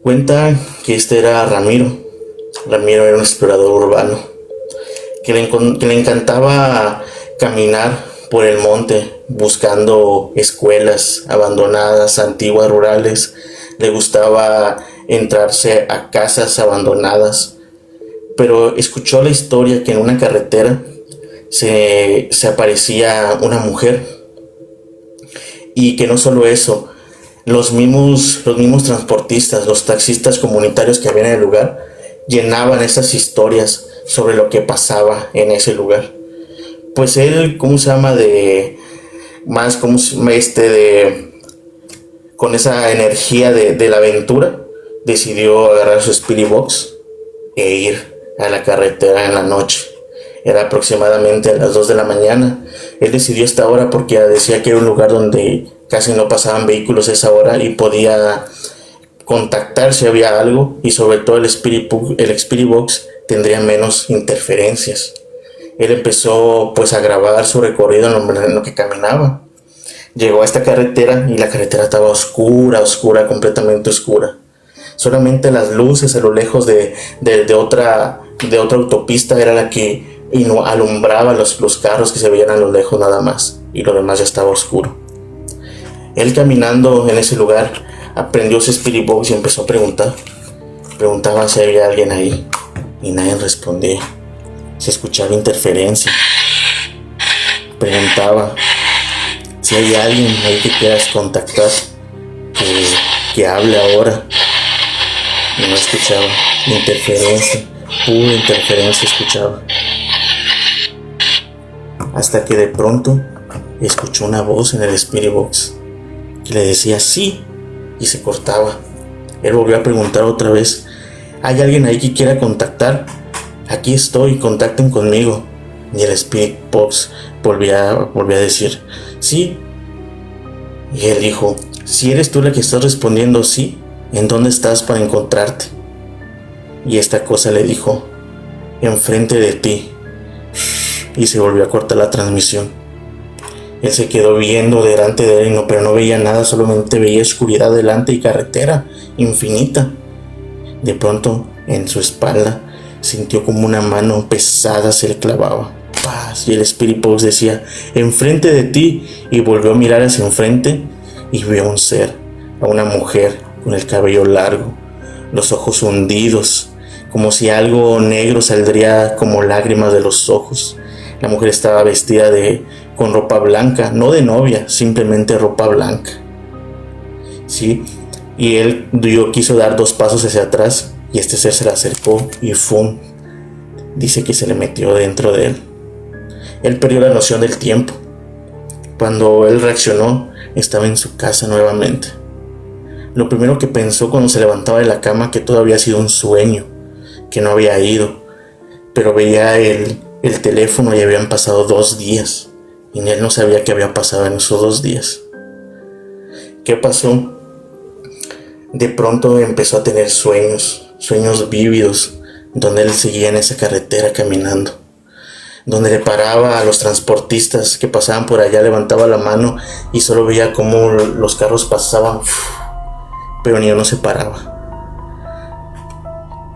Cuenta que este era Ramiro. Ramiro era un explorador urbano que le encantaba caminar por el monte buscando escuelas abandonadas, antiguas, rurales. Le gustaba entrarse a casas abandonadas, pero escuchó la historia que en una carretera se aparecía una mujer, y que no solo eso, los mismos transportistas, los taxistas comunitarios que había en el lugar, llenaban esas historias sobre lo que pasaba en ese lugar. Pues él, con esa energía de la aventura, decidió agarrar su Spirit Box e ir a la carretera en la noche. Era aproximadamente a las 2 de la mañana. Él decidió esta hora porque decía que era un lugar donde casi no pasaban vehículos a esa hora y podía contactar si había algo, y sobre todo el Spirit Box tendría menos interferencias. Él empezó pues a grabar su recorrido en lo que caminaba. Llegó a esta carretera y la carretera estaba oscura, completamente oscura. Solamente las luces a lo lejos de otra autopista era la que alumbraba los carros que se veían a lo lejos nada más. Y lo demás ya estaba oscuro. Él caminando en ese lugar aprendió su Spirit Box y empezó a preguntar. Preguntaba si había alguien ahí y nadie respondía. Se escuchaba interferencia. Preguntaba si hay alguien ahí que quieras contactar, que hable ahora. Y no escuchaba. Interferencia, pura interferencia escuchaba. Hasta que de pronto escuchó una voz en el Spirit Box que le decía sí, y se cortaba. Él volvió a preguntar otra vez: ¿hay alguien ahí que quiera contactar? Aquí estoy, contacten conmigo. Y el Spirit Box volvía a decir sí. Y él dijo: si eres tú la que estás respondiendo sí, ¿en dónde estás para encontrarte? Y esta cosa le dijo: enfrente de ti. Y se volvió a cortar la transmisión. Él se quedó viendo delante de él, pero no veía nada, solamente veía oscuridad delante y carretera infinita. De pronto, en su espalda, sintió como una mano pesada se le clavaba. ¡Paz! Y el Spirit Box decía: enfrente de ti. Y volvió a mirar hacia enfrente y vio a un ser, a una mujer con el cabello largo, los ojos hundidos, como si algo negro saldría como lágrimas de los ojos. La mujer estaba vestida con ropa blanca, no de novia, simplemente ropa blanca. ¿Sí? Y él quiso dar 2 pasos hacia atrás y este ser se le acercó y ¡fum! Dice que se le metió dentro de él. Él perdió la noción del tiempo. Cuando él reaccionó, estaba en su casa nuevamente. Lo primero que pensó cuando se levantaba de la cama, que todo había sido un sueño, que no había ido, pero veía el teléfono y habían pasado 2 días y él no sabía qué había pasado en esos 2 días. ¿Qué pasó? De pronto empezó a tener sueños vívidos, donde él seguía en esa carretera caminando, donde le paraba a los transportistas que pasaban por allá, levantaba la mano y solo veía cómo los carros pasaban, pero ni uno se paraba.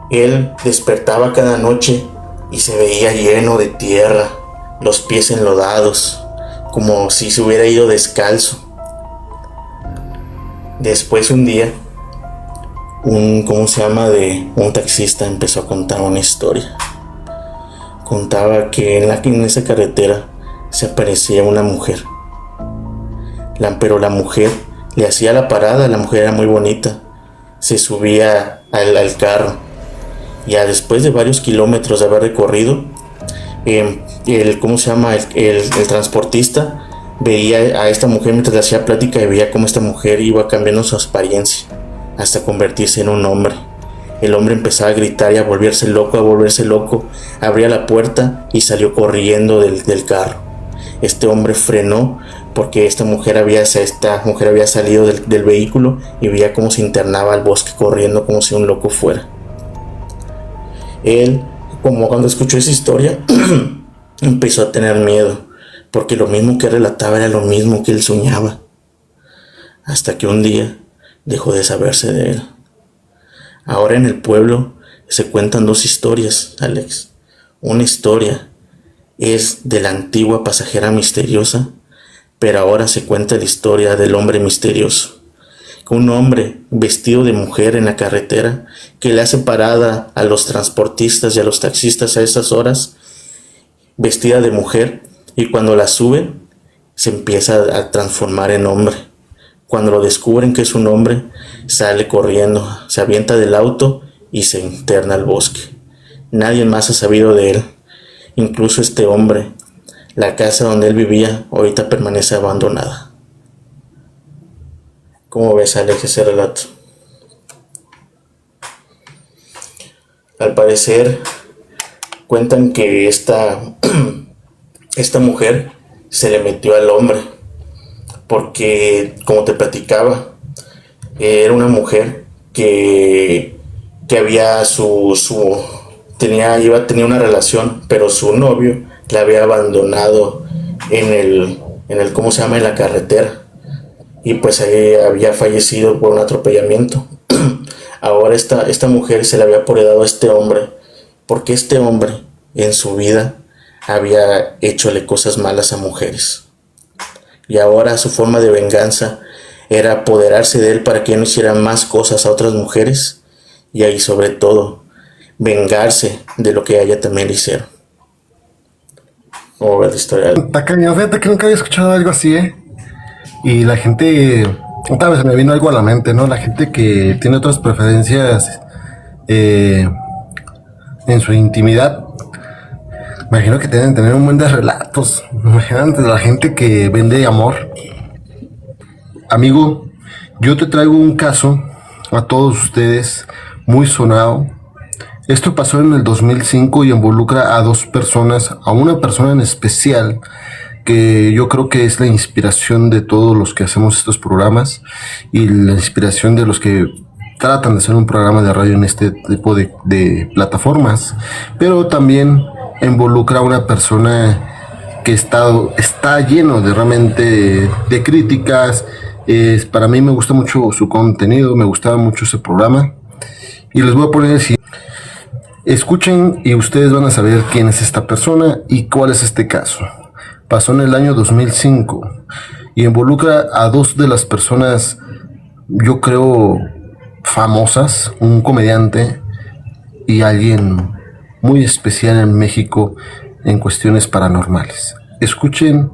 Él despertaba cada noche y se veía lleno de tierra, los pies enlodados, como si se hubiera ido descalzo. Después un día, un taxista empezó a contar una historia. Contaba que en esa carretera se aparecía una mujer. Pero la mujer le hacía la parada. La mujer era muy bonita. Se subía al carro. Ya después de varios kilómetros de haber recorrido, el transportista veía a esta mujer mientras le hacía plática y veía cómo esta mujer iba cambiando su apariencia hasta convertirse en un hombre. El hombre empezaba a gritar y a volverse loco, abría la puerta y salió corriendo del carro. Este hombre frenó porque esta mujer había salido del vehículo y veía cómo se internaba al bosque corriendo como si un loco fuera. Él, como cuando escuchó esa historia, empezó a tener miedo, porque lo mismo que relataba era lo mismo que él soñaba. Hasta que un día dejó de saberse de él. Ahora en el pueblo se cuentan 2 historias, Alex. Una historia es de la antigua pasajera misteriosa, pero ahora se cuenta la historia del hombre misterioso. Un hombre vestido de mujer en la carretera que le hace parada a los transportistas y a los taxistas a esas horas, vestida de mujer, y cuando la suben se empieza a transformar en hombre. Cuando lo descubren que es un hombre, sale corriendo, se avienta del auto y se interna al bosque. Nadie más ha sabido de él, incluso este hombre. La casa donde él vivía ahorita permanece abandonada. ¿Cómo ves, Alex, ese relato? Al parecer, cuentan que esta mujer se le metió al hombre, porque, como te platicaba, era una mujer que había tenía una relación, pero su novio la había abandonado ¿cómo se llama? En la carretera. Y pues ahí había fallecido por un atropellamiento. Ahora esta mujer se le había apoderado a este hombre, porque este hombre en su vida había hechole cosas malas a mujeres. Y ahora su forma de venganza era apoderarse de él para que no hiciera más cosas a otras mujeres, y ahí sobre todo vengarse de lo que a ella también le hicieron. ¿Cómo ves la historia? Está cañón, fíjate que nunca había escuchado algo así, ¿eh? Y la gente, otra vez me vino algo a la mente, ¿no? La gente que tiene otras preferencias en su intimidad, imagino que deben tener un buen de relatos. Imagínate la gente que vende amor. Amigo, yo te traigo un caso a todos ustedes muy sonado. Esto pasó en el 2005 y involucra a dos personas, a una persona en especial que yo creo que es la inspiración de todos los que hacemos estos programas y la inspiración de los que tratan de hacer un programa de radio en este tipo de plataformas, pero también involucra a una persona que está lleno de realmente de críticas. Para mí me gusta mucho su contenido, me gustaba mucho ese programa y les voy a poner si escuchen y ustedes van a saber quién es esta persona y cuál es este caso. Pasó en el año 2005 y involucra a dos de las personas, yo creo, famosas, un comediante y alguien muy especial en México en cuestiones paranormales. Escuchen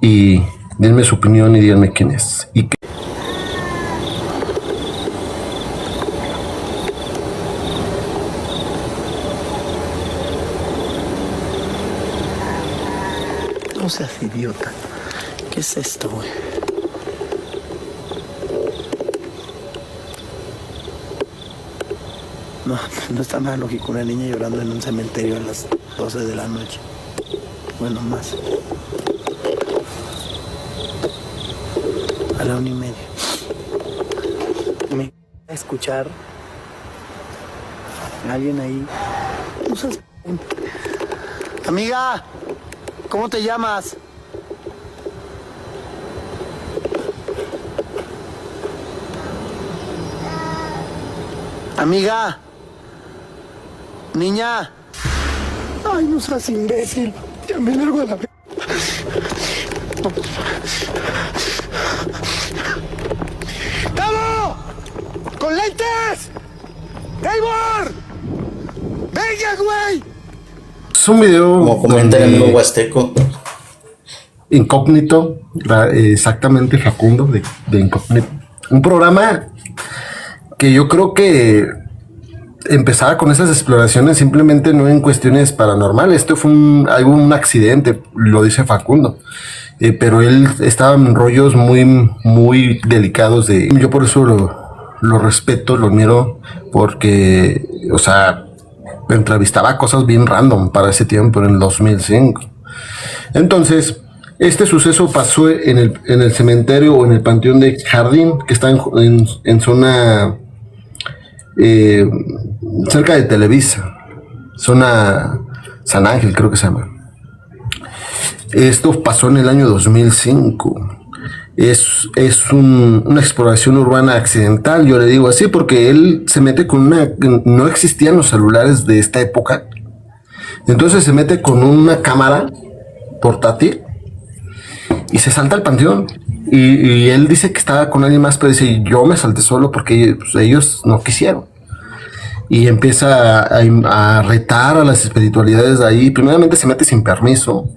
y denme su opinión y díganme quién es. No seas idiota. ¿Qué es esto, güey? No está nada lógico una niña llorando en un cementerio a las 12 de la noche. Bueno, más. A la 1:30. Me a escuchar a alguien ahí. No seas... Amiga, ¿cómo te llamas? Amiga. Niña. Ay, no seas imbécil. Ya me largo a la... ¡Tavo! ¡Con lentes! ¡Eivor! ¡Venga, güey! Es un video como comenta el amigo Huasteco, incógnito, exactamente, Facundo de Incógnito. Un programa que yo creo que empezaba con esas exploraciones simplemente no en cuestiones paranormales. Esto fue un accidente, lo dice Facundo. Pero él estaba en rollos muy, muy delicados yo por eso lo respeto, lo admiro, porque, o sea, entrevistaba cosas bien random para ese tiempo, en el 2005. Entonces, este suceso pasó en el cementerio o en el panteón de Jardín, que está en zona cerca de Televisa, zona San Ángel, creo que se llama. Esto pasó en el año 2005. Es una exploración urbana accidental, yo le digo así, porque él se mete con no existían los celulares de esta época. Entonces se mete con una cámara portátil y se salta al panteón. Y él dice que estaba con alguien más, pero dice, yo me salté solo porque pues, ellos no quisieron. Y empieza a retar a las espiritualidades de ahí. Primeramente se mete sin permiso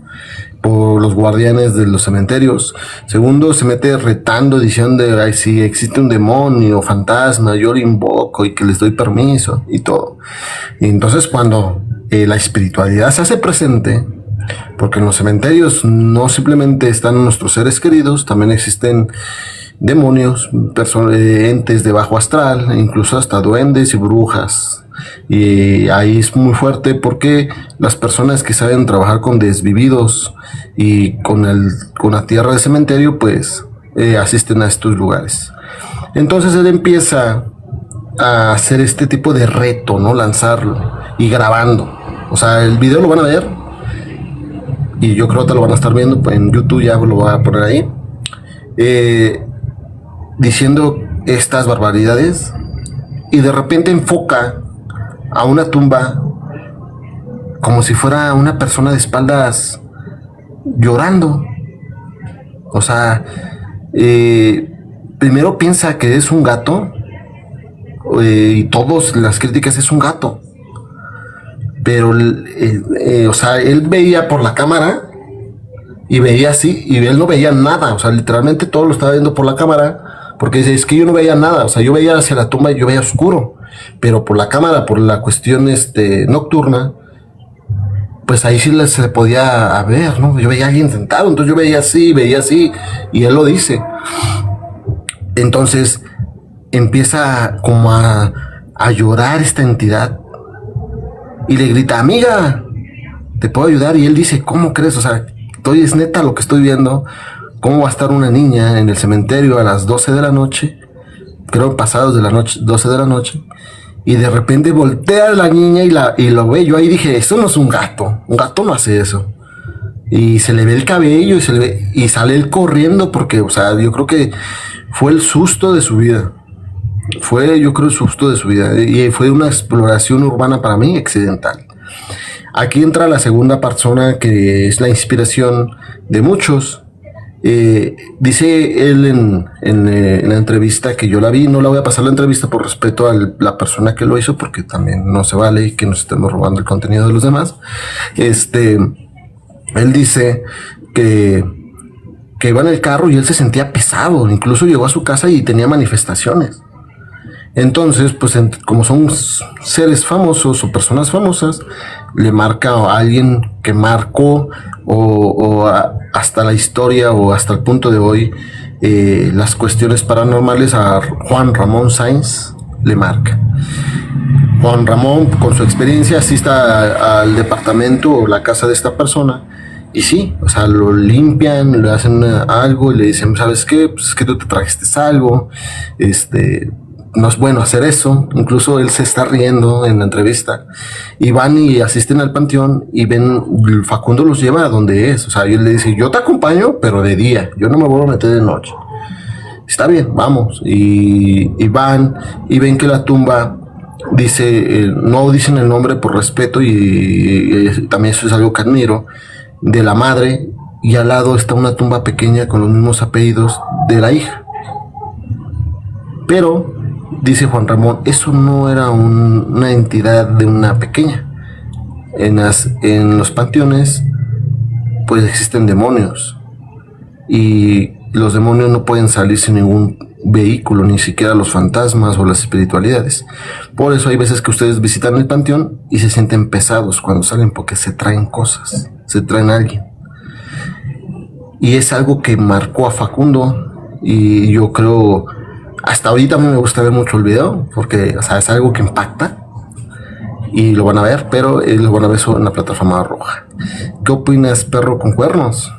por los guardianes de los cementerios. Segundo, se mete retando, diciendo ay, si existe un demonio o fantasma, yo lo invoco y que les doy permiso y todo. Y entonces cuando la espiritualidad se hace presente, porque en los cementerios no simplemente están nuestros seres queridos, también existen demonios, entes de bajo astral, incluso hasta duendes y brujas. Y ahí es muy fuerte porque las personas que saben trabajar con desvividos y con la tierra del cementerio, pues asisten a estos lugares. Entonces él empieza a hacer este tipo de reto, ¿no? Lanzarlo y grabando. O sea, el video lo van a ver y yo creo que lo van a estar viendo en YouTube, ya lo voy a poner ahí, diciendo estas barbaridades, y de repente enfoca a una tumba como si fuera una persona de espaldas llorando. O sea, primero piensa que es un gato, y todas las críticas es un gato. Pero, o sea, él veía por la cámara y veía así, y él no veía nada. O sea, literalmente todo lo estaba viendo por la cámara, porque dice, es que yo no veía nada. O sea, yo veía hacia la tumba y yo veía oscuro. Pero por la cámara, por la cuestión nocturna, pues ahí sí se le podía ver, ¿no? Yo veía a alguien sentado, entonces yo veía así, y él lo dice. Entonces empieza como a llorar esta entidad y le grita, amiga, ¿te puedo ayudar? Y él dice, ¿cómo crees? O sea, es neta lo que estoy viendo. ¿Cómo va a estar una niña en el cementerio a las 12 de la noche? Creo pasados de la noche, 12 de la noche. Y de repente voltea a la niña y lo ve. Yo ahí dije, eso no es un gato no hace eso. Y se le ve el cabello y sale él corriendo porque, o sea, yo creo que fue el susto de su vida. El susto de su vida. Y fue una exploración urbana para mí accidental. Aquí entra la segunda persona que es la inspiración de muchos. Dice él en la entrevista que yo la vi, no la voy a pasar la entrevista por respeto a la persona que lo hizo, porque también no se vale que nos estemos robando el contenido de los demás. Él dice que iba en el carro y él se sentía pesado, incluso llegó a su casa y tenía manifestaciones. Entonces, pues como son seres famosos o personas famosas, le marca a alguien que marcó hasta la historia o hasta el punto de hoy las cuestiones paranormales. A Juan Ramón Sáenz le marca. Juan Ramón, con su experiencia, asiste al departamento o la casa de esta persona y sí, o sea, lo limpian, le hacen algo y le dicen, ¿sabes qué? Pues es que tú te trajiste algo, no es bueno hacer eso. Incluso él se está riendo en la entrevista y van y asisten al panteón y ven, Facundo los lleva a donde es. O sea, él le dice, yo te acompaño, pero de día, yo no me vuelvo a meter de noche. Está bien, vamos. Y van y ven que la tumba dice, no dicen el nombre por respeto, y también eso es algo que admiro, de la madre, y al lado está una tumba pequeña con los mismos apellidos de la hija. Pero dice Juan Ramón, eso no era una entidad de una pequeña. En los panteones, pues existen demonios. Y los demonios no pueden salir sin ningún vehículo, ni siquiera los fantasmas o las espiritualidades. Por eso hay veces que ustedes visitan el panteón y se sienten pesados cuando salen, porque se traen cosas, se traen a alguien. Y es algo que marcó a Facundo, y yo creo... Hasta ahorita a mí me gusta ver mucho el video, porque, o sea, es algo que impacta y lo van a ver, pero lo van a ver solo en la plataforma roja. ¿Qué opinas, perro con cuernos?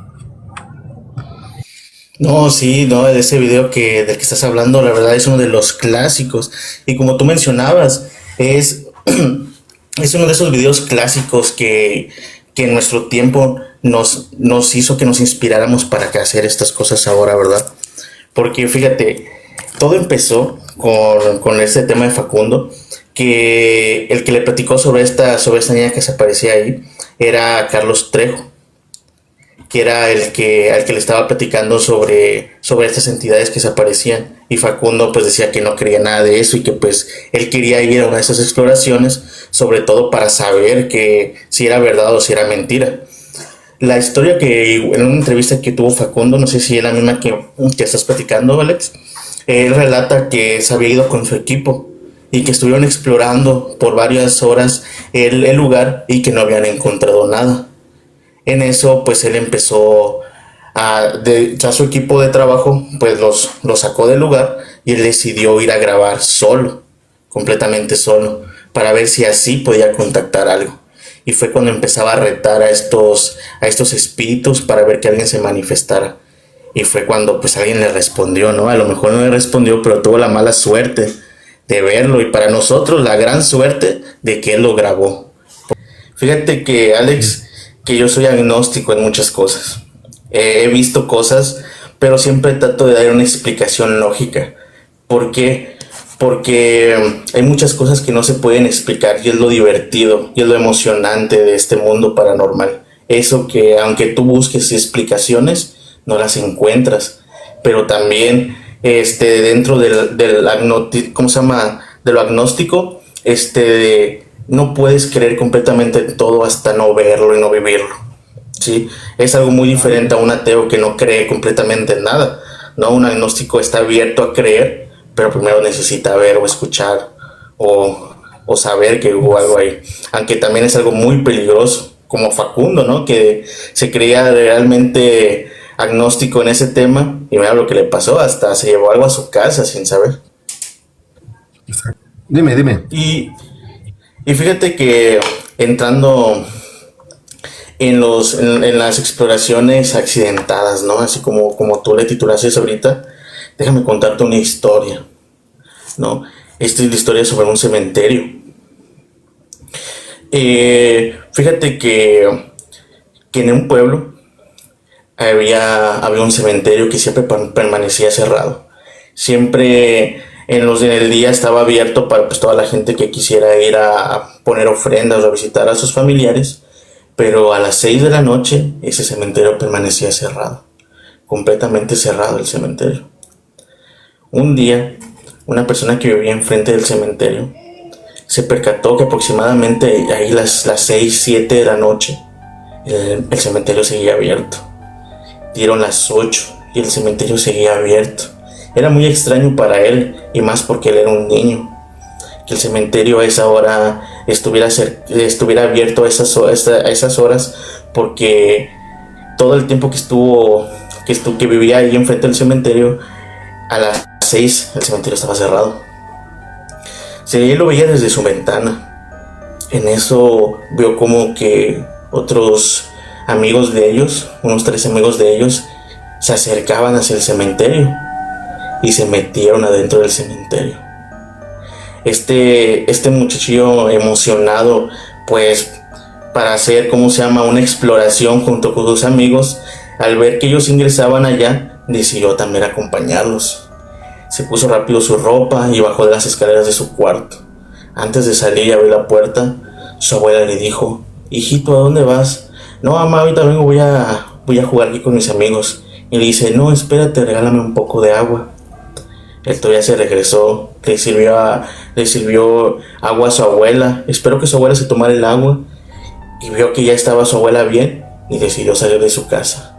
No, sí, no, de ese video del que estás hablando, la verdad es uno de los clásicos. Y como tú mencionabas, es uno de esos videos clásicos que en nuestro tiempo nos hizo que nos inspiráramos para hacer estas cosas ahora, ¿verdad? Porque fíjate, todo empezó con este tema de Facundo, que el que le platicó sobre esta niña que se aparecía ahí era Carlos Trejo, que era al que le estaba platicando sobre estas entidades que se aparecían, y Facundo pues decía que no creía nada de eso y que pues él quería ir a una de esas exploraciones, sobre todo para saber que si era verdad o si era mentira. La historia que en una entrevista que tuvo Facundo, no sé si es la misma que estás platicando, Alex, él relata que se había ido con su equipo y que estuvieron explorando por varias horas el lugar y que no habían encontrado nada. En eso pues él empezó ya su equipo de trabajo pues los sacó del lugar, y él decidió ir a grabar solo, completamente solo, para ver si así podía contactar algo. Y fue cuando empezaba a retar a estos espíritus para ver que alguien se manifestara. Y fue cuando pues alguien le respondió, ¿no? A lo mejor no le respondió, pero tuvo la mala suerte de verlo, y para nosotros la gran suerte de que él lo grabó. Fíjate que, Alex, que yo soy agnóstico en muchas cosas. He visto cosas, pero siempre trato de dar una explicación lógica. ¿Por qué? Porque hay muchas cosas que no se pueden explicar y es lo divertido y es lo emocionante de este mundo paranormal. Eso que aunque tú busques explicaciones, no las encuentras. Pero también dentro ¿cómo se llama? De lo agnóstico, no puedes creer completamente en todo hasta no verlo y no vivirlo. ¿Sí? Es algo muy diferente a un ateo que no cree completamente en nada, ¿no? Un agnóstico está abierto a creer, pero primero necesita ver o escuchar o saber que hubo algo ahí. Aunque también es algo muy peligroso, como Facundo, ¿no? Que se creía realmente agnóstico en ese tema y mira lo que le pasó, hasta se llevó algo a su casa sin saber. Exacto. Dime. Y fíjate que entrando en las exploraciones accidentadas, ¿no? Así como tú le titulaste ahorita, déjame contarte una historia, ¿no? Esta es la historia sobre un cementerio. Fíjate que en un pueblo había un cementerio que siempre permanecía cerrado. Siempre en el día estaba abierto para pues, toda la gente que quisiera ir a poner ofrendas o a visitar a sus familiares, pero a las 6 de la noche ese cementerio permanecía cerrado, completamente cerrado el cementerio. Un día, una persona que vivía enfrente del cementerio se percató que aproximadamente ahí las 6, 7 de la noche el cementerio seguía abierto. Dieron las 8 y el cementerio seguía abierto. Era muy extraño para él, y más porque él era un niño, que el cementerio a esa hora estuviera abierto a esas horas, porque todo el tiempo que vivía ahí enfrente del cementerio, a las 6 el cementerio estaba cerrado. Sí, él lo veía desde su ventana. En eso vio como que otros amigos de ellos, unos 3 amigos de ellos, se acercaban hacia el cementerio y se metieron adentro del cementerio. Este muchachillo emocionado, pues, para hacer, una exploración junto con sus amigos, al ver que ellos ingresaban allá, decidió también acompañarlos. Se puso rápido su ropa y bajó de las escaleras de su cuarto. Antes de salir y abrir la puerta, su abuela le dijo: hijito, ¿a dónde vas? No, mamá, ahorita vengo, voy a jugar aquí con mis amigos. Y le dice: no, espérate, regálame un poco de agua. Él todavía se regresó, le sirvió agua a su abuela. Esperó que su abuela se tomara el agua y vio que ya estaba su abuela bien y decidió salir de su casa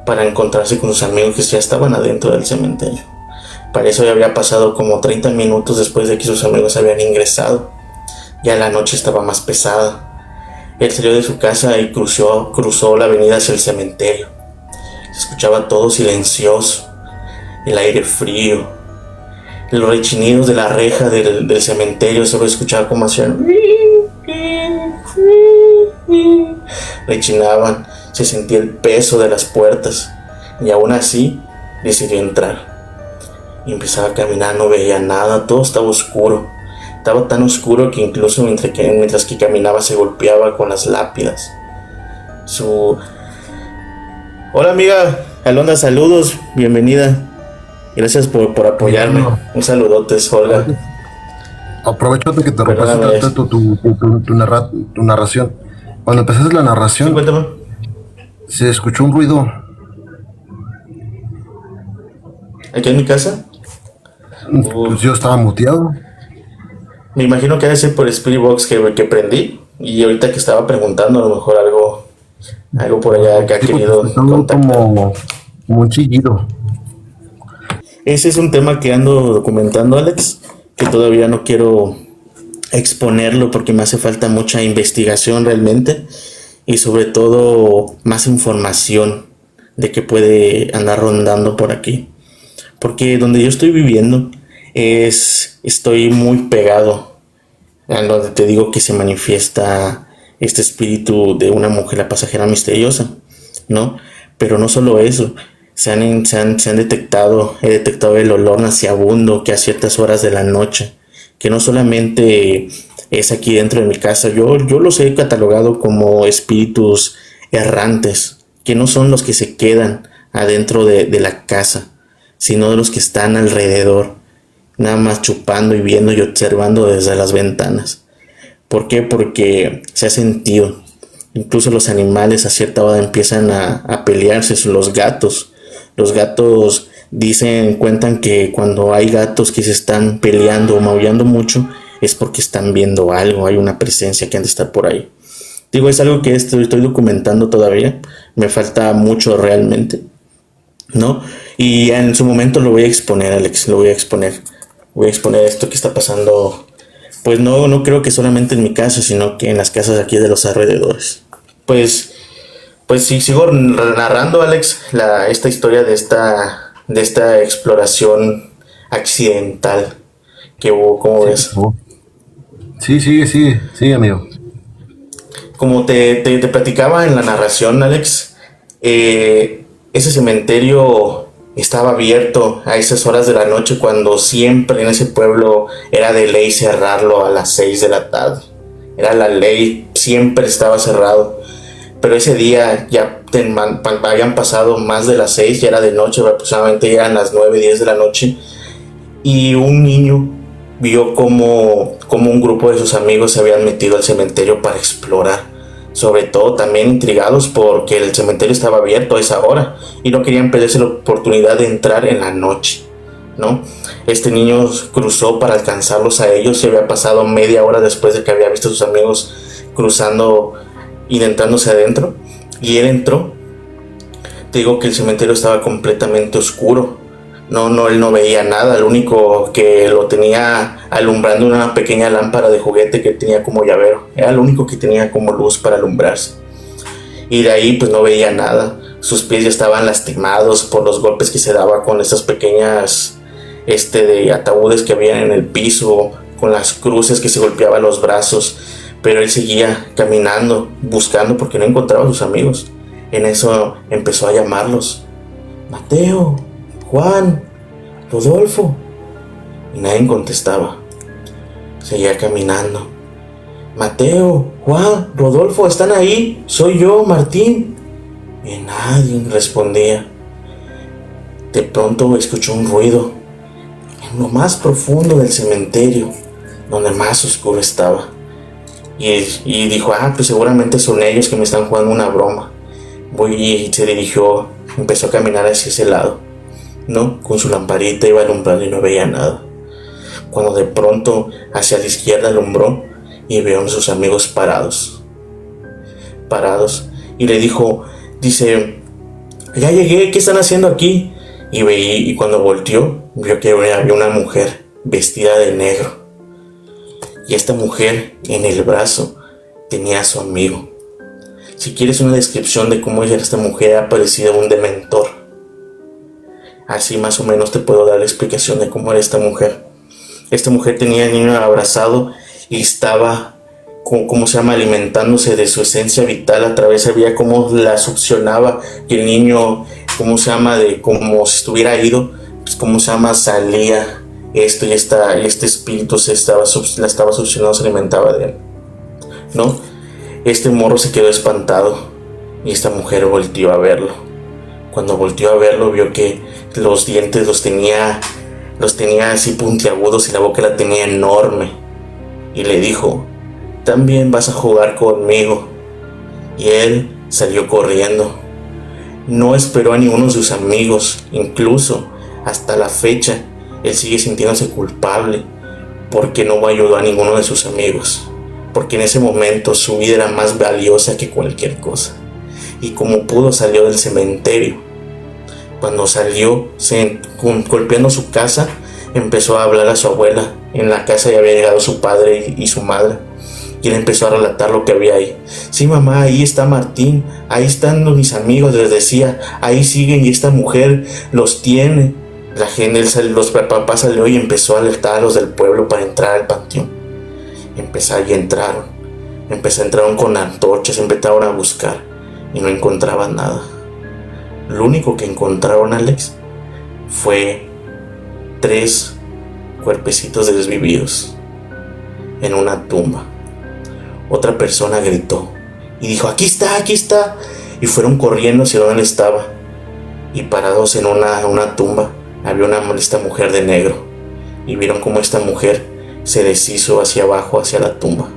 para encontrarse con sus amigos que ya estaban adentro del cementerio. Para eso ya había pasado como 30 minutos después de que sus amigos habían ingresado. Ya la noche estaba más pesada. Él salió de su casa y cruzó la avenida hacia el cementerio. Se escuchaba todo silencioso, el aire frío, los rechinidos de la reja del cementerio solo escuchaba como hacían. Rechinaban, se sentía el peso de las puertas y aún así decidió entrar. Y empezaba a caminar, no veía nada, todo estaba oscuro. Estaba tan oscuro que incluso mientras que caminaba se golpeaba con las lápidas. Hola amiga, Alondra, saludos, bienvenida. Gracias por apoyarme. Un saludote, Olga. Aprovecho de que te rompes tu narración. Cuando empezaste la narración, Sí, se escuchó un ruido. ¿Aquí en mi casa? Pues yo estaba muteado. Me imagino que debe ser por Spirit Box que prendí. Y ahorita que estaba preguntando, a lo mejor algo por allá que ha querido contactar. Como un chillido. Ese es un tema que ando documentando, Alex, que todavía no quiero exponerlo porque me hace falta mucha investigación realmente y sobre todo más información de que puede andar rondando por aquí. Porque donde yo estoy viviendo estoy muy pegado a donde te digo que se manifiesta este espíritu de una mujer, la pasajera misteriosa, ¿no? Pero no solo eso. He detectado el olor nauseabundo que a ciertas horas de la noche, que no solamente es aquí dentro de mi casa, yo los he catalogado como espíritus errantes, que no son los que se quedan adentro de la casa, sino de los que están alrededor, nada más chupando y viendo y observando desde las ventanas. ¿Por qué? Porque se ha sentido. Incluso los animales a cierta hora empiezan a pelearse. Son los gatos. Los gatos cuentan que cuando hay gatos que se están peleando o maullando mucho, es porque están viendo algo, hay una presencia que han de estar por ahí. Digo, es algo que estoy documentando todavía. Me falta mucho realmente, ¿no? Y en su momento lo voy a exponer, Alex, lo voy a exponer. Voy a exponer esto que está pasando. Pues no creo que solamente en mi casa, sino que en las casas aquí de los alrededores. Pues sí, sigo narrando, Alex, esta historia de esta exploración accidental que hubo, ¿cómo ves? Sí, sigue, amigo. Como te platicaba en la narración, Alex, ese cementerio estaba abierto a esas horas de la noche, cuando siempre en ese pueblo era de ley cerrarlo a las 6 de la tarde. Era la ley, siempre estaba cerrado. Pero ese día ya habían pasado más de las 6, ya era de noche, aproximadamente ya eran las 9, 10 de la noche. Y un niño vio como un grupo de sus amigos se habían metido al cementerio para explorar. Sobre todo también intrigados porque el cementerio estaba abierto a esa hora y no querían perderse la oportunidad de entrar en la noche, ¿no? Este niño cruzó para alcanzarlos a ellos y había pasado media hora después de que había visto a sus amigos cruzando y entrándose adentro. Y él entró. Te digo que el cementerio estaba completamente oscuro. Él no veía nada. Lo único que lo tenía alumbrando una pequeña lámpara de juguete que tenía como llavero. Era lo único que tenía como luz para alumbrarse. Y de ahí pues no veía nada. Sus pies ya estaban lastimados por los golpes que se daba con estas pequeñas de ataúdes que había en el piso, con las cruces que se golpeaban los brazos. Pero él seguía caminando, buscando, porque no encontraba a sus amigos. En eso empezó a llamarlos: Mateo, Juan, Rodolfo. Y nadie contestaba. Seguía caminando. Mateo, Juan, Rodolfo, ¿están ahí? Soy yo, Martín. Y nadie respondía. De pronto escuchó un ruido en lo más profundo del cementerio, donde más oscuro estaba. Y dijo: pues seguramente son ellos que me están jugando una broma. Y se dirigió, empezó a caminar hacia ese lado, ¿no? Con su lamparita iba alumbrando y no veía nada. Cuando de pronto hacia la izquierda alumbró y vio a sus amigos parados. Y le dice: ya llegué, ¿qué están haciendo aquí? Y cuando volteó, vio que había una mujer vestida de negro. Y esta mujer en el brazo tenía a su amigo. Si quieres una descripción de cómo era esta mujer, ha parecido un dementor. Así más o menos te puedo dar la explicación de cómo era esta mujer. Esta mujer tenía al niño abrazado y estaba, alimentándose de su esencia vital. A través había como la succionaba, que el niño, como si estuviera ido, pues salía esto, y este espíritu la estaba succionando, se alimentaba de él, ¿no? Este morro se quedó espantado y esta mujer volteó a verlo. Cuando volteó a verlo, vio que los dientes los tenía así puntiagudos y la boca la tenía enorme. Y le dijo: también vas a jugar conmigo. Y él salió corriendo. No esperó a ninguno de sus amigos. Incluso hasta la fecha él sigue sintiéndose culpable porque no ayudó a ninguno de sus amigos, porque en ese momento su vida era más valiosa que cualquier cosa. Y como pudo, salió del cementerio. Cuando salió, golpeando su casa, empezó a hablar a su abuela. En la casa ya había llegado su padre y su madre, y él empezó a relatar lo que había ahí. Sí, mamá, ahí está Martín, ahí están mis amigos, les decía, ahí siguen, y esta mujer los tiene. La gente, los papás salió y empezó a alertar a los del pueblo para entrar al panteón. Entraron con antorchas, empezaron a buscar y no encontraban nada. Lo único que encontraron, Alex, fue 3 cuerpecitos desvividos en una tumba. Otra persona gritó y dijo: aquí está, y fueron corriendo hacia donde él estaba. Y parados en una tumba había esta mujer de negro, y vieron cómo esta mujer se deshizo hacia abajo, hacia la tumba.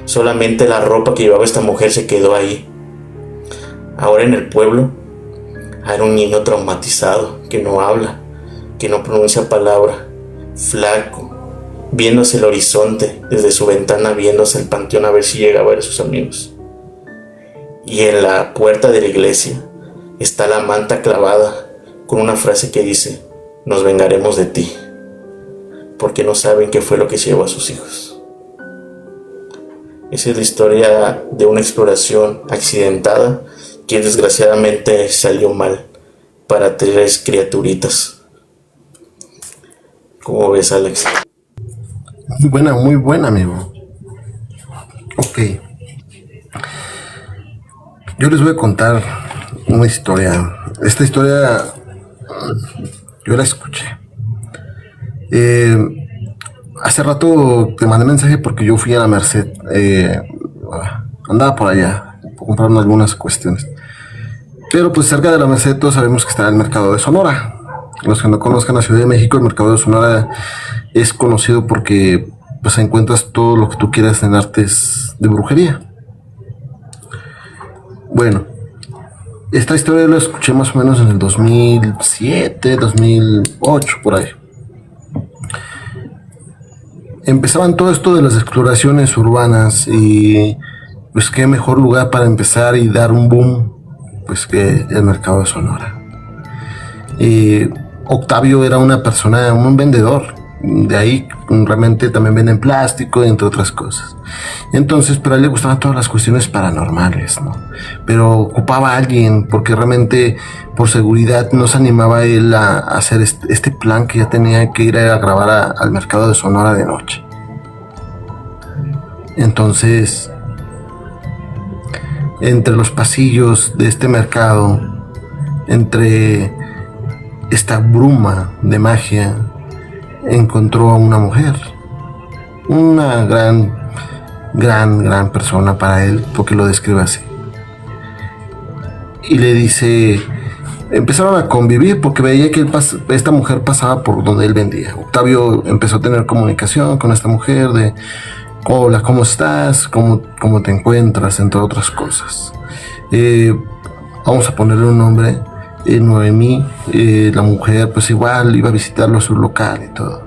Solamente la ropa que llevaba esta mujer se quedó ahí. Ahora en el pueblo hay un niño traumatizado que no habla, que no pronuncia palabra, flaco, viéndose el horizonte desde su ventana, viéndose el panteón a ver si llega a ver a sus amigos. Y en la puerta de la iglesia está la manta clavada con una frase que dice: nos vengaremos de ti, porque no saben qué fue lo que se llevó a sus hijos. Esa es la historia de una exploración accidentada que desgraciadamente salió mal para 3 criaturitas. ¿Cómo ves, Alex? Muy buena, amigo. Ok. Yo les voy a contar una historia. Esta historia yo la escuché. Hace rato te mandé mensaje porque yo fui a la Merced. Andaba por allá, por comprar algunas cuestiones. Pero pues cerca de la Merced todos sabemos que está el mercado de Sonora. Los que no conozcan la Ciudad de México, el mercado de Sonora es conocido porque pues encuentras todo lo que tú quieras en artes de brujería. Bueno, esta historia la escuché más o menos en el 2007, 2008, por ahí. Empezaban todo esto de las exploraciones urbanas y pues qué mejor lugar para empezar y dar un boom pues que el mercado de Sonora. Octavio era una persona, un vendedor. De ahí realmente también venden plástico, entre otras cosas. Entonces, pero a él le gustaban todas las cuestiones paranormales, ¿no? Pero ocupaba a alguien, porque realmente por seguridad no se animaba él a hacer este plan que ya tenía que ir a grabar al mercado de Sonora de noche. Entonces, entre los pasillos de este mercado, entre esta bruma de magia, encontró a una mujer, una gran persona para él, porque lo describe así. Y le dice, empezaron a convivir porque veía que esta mujer pasaba por donde él vendía. Octavio empezó a tener comunicación con esta mujer de, hola, ¿cómo estás? ¿Cómo te encuentras? Entre otras cosas. Vamos a ponerle un nombre. Noemí, la mujer, pues igual iba a visitarlo a su local y todo.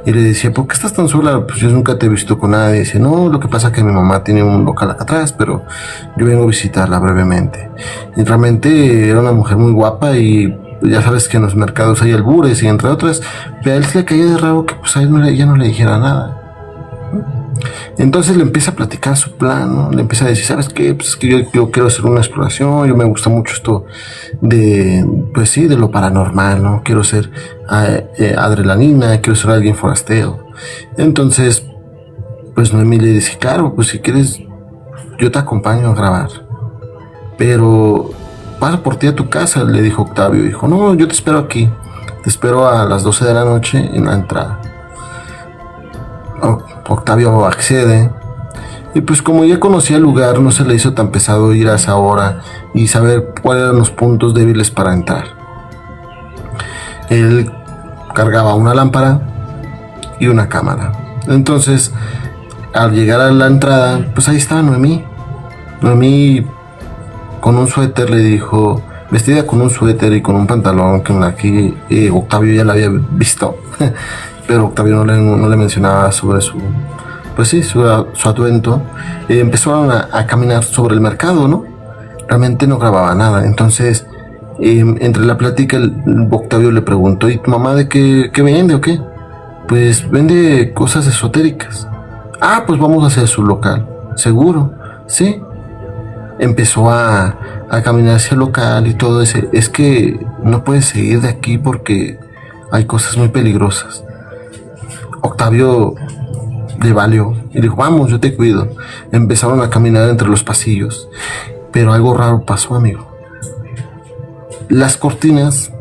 Y le decía, ¿por qué estás tan sola? Pues yo nunca te he visto con nadie. Y dice, no, lo que pasa es que mi mamá tiene un local acá atrás, pero yo vengo a visitarla brevemente. Y realmente era una mujer muy guapa y ya sabes que en los mercados hay albures y entre otras, pero a él se le caía de raro que pues a él ella no le dijera nada. Entonces le empieza a platicar su plan, ¿no? Le empieza a decir, ¿sabes qué? Pues es que yo quiero hacer una exploración, yo me gusta mucho esto de, pues sí, de lo paranormal, ¿no? Quiero ser adrenalina, quiero ser alguien forastero. Entonces, pues Noemí le dice, claro, pues si quieres, yo te acompaño a grabar. Pero pasa por ti a tu casa, le dijo Octavio. Dijo, no, yo te espero aquí. Te espero a las 12 de la noche en la entrada. Octavio accede y pues como ya conocía el lugar no se le hizo tan pesado ir a esa hora y saber cuáles eran los puntos débiles para entrar. Él cargaba una lámpara y una cámara. Entonces al llegar a la entrada pues ahí estaba Noemí con un suéter, le dijo, vestida con un suéter y con un pantalón que aquí Octavio ya la había visto. Pero Octavio no le mencionaba sobre su atuendo. Empezaron a caminar sobre el mercado, ¿no? Realmente no grababa nada. Entonces, entre la plática, Octavio le preguntó, ¿y tu mamá de qué vende o qué? Pues vende cosas esotéricas. Ah, pues vamos hacia su local. ¿Seguro? Sí. Empezó a caminar hacia el local y todo ese. Es que no puedes seguir de aquí porque hay cosas muy peligrosas. Octavio le valió y dijo, vamos, yo te cuido. Empezaron a caminar entre los pasillos, pero algo raro pasó, amigo. Las cortinas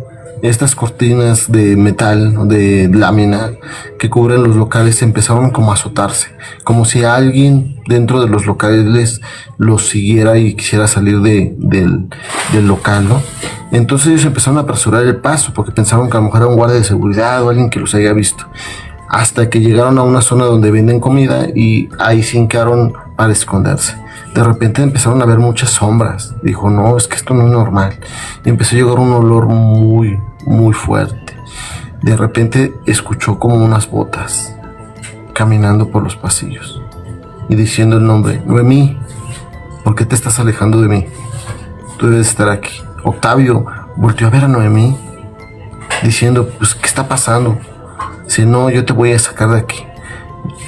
estas cortinas de metal, de lámina que cubren los locales empezaron como a azotarse, como si alguien dentro de los locales los siguiera y quisiera salir del local, ¿no? Entonces ellos empezaron a apresurar el paso porque pensaron que a lo mejor era un guardia de seguridad o alguien que los haya visto. Hasta que llegaron a una zona donde venden comida y ahí se hincaron para esconderse. De repente empezaron a ver muchas sombras. Dijo, no, es que esto no es normal. Y empezó a llegar un olor muy, muy fuerte. De repente escuchó como unas botas caminando por los pasillos y diciendo el nombre, Noemí, ¿por qué te estás alejando de mí? Tú debes estar aquí. Octavio volteó a ver a Noemí diciendo, pues, ¿qué está pasando? Dice, no, yo te voy a sacar de aquí.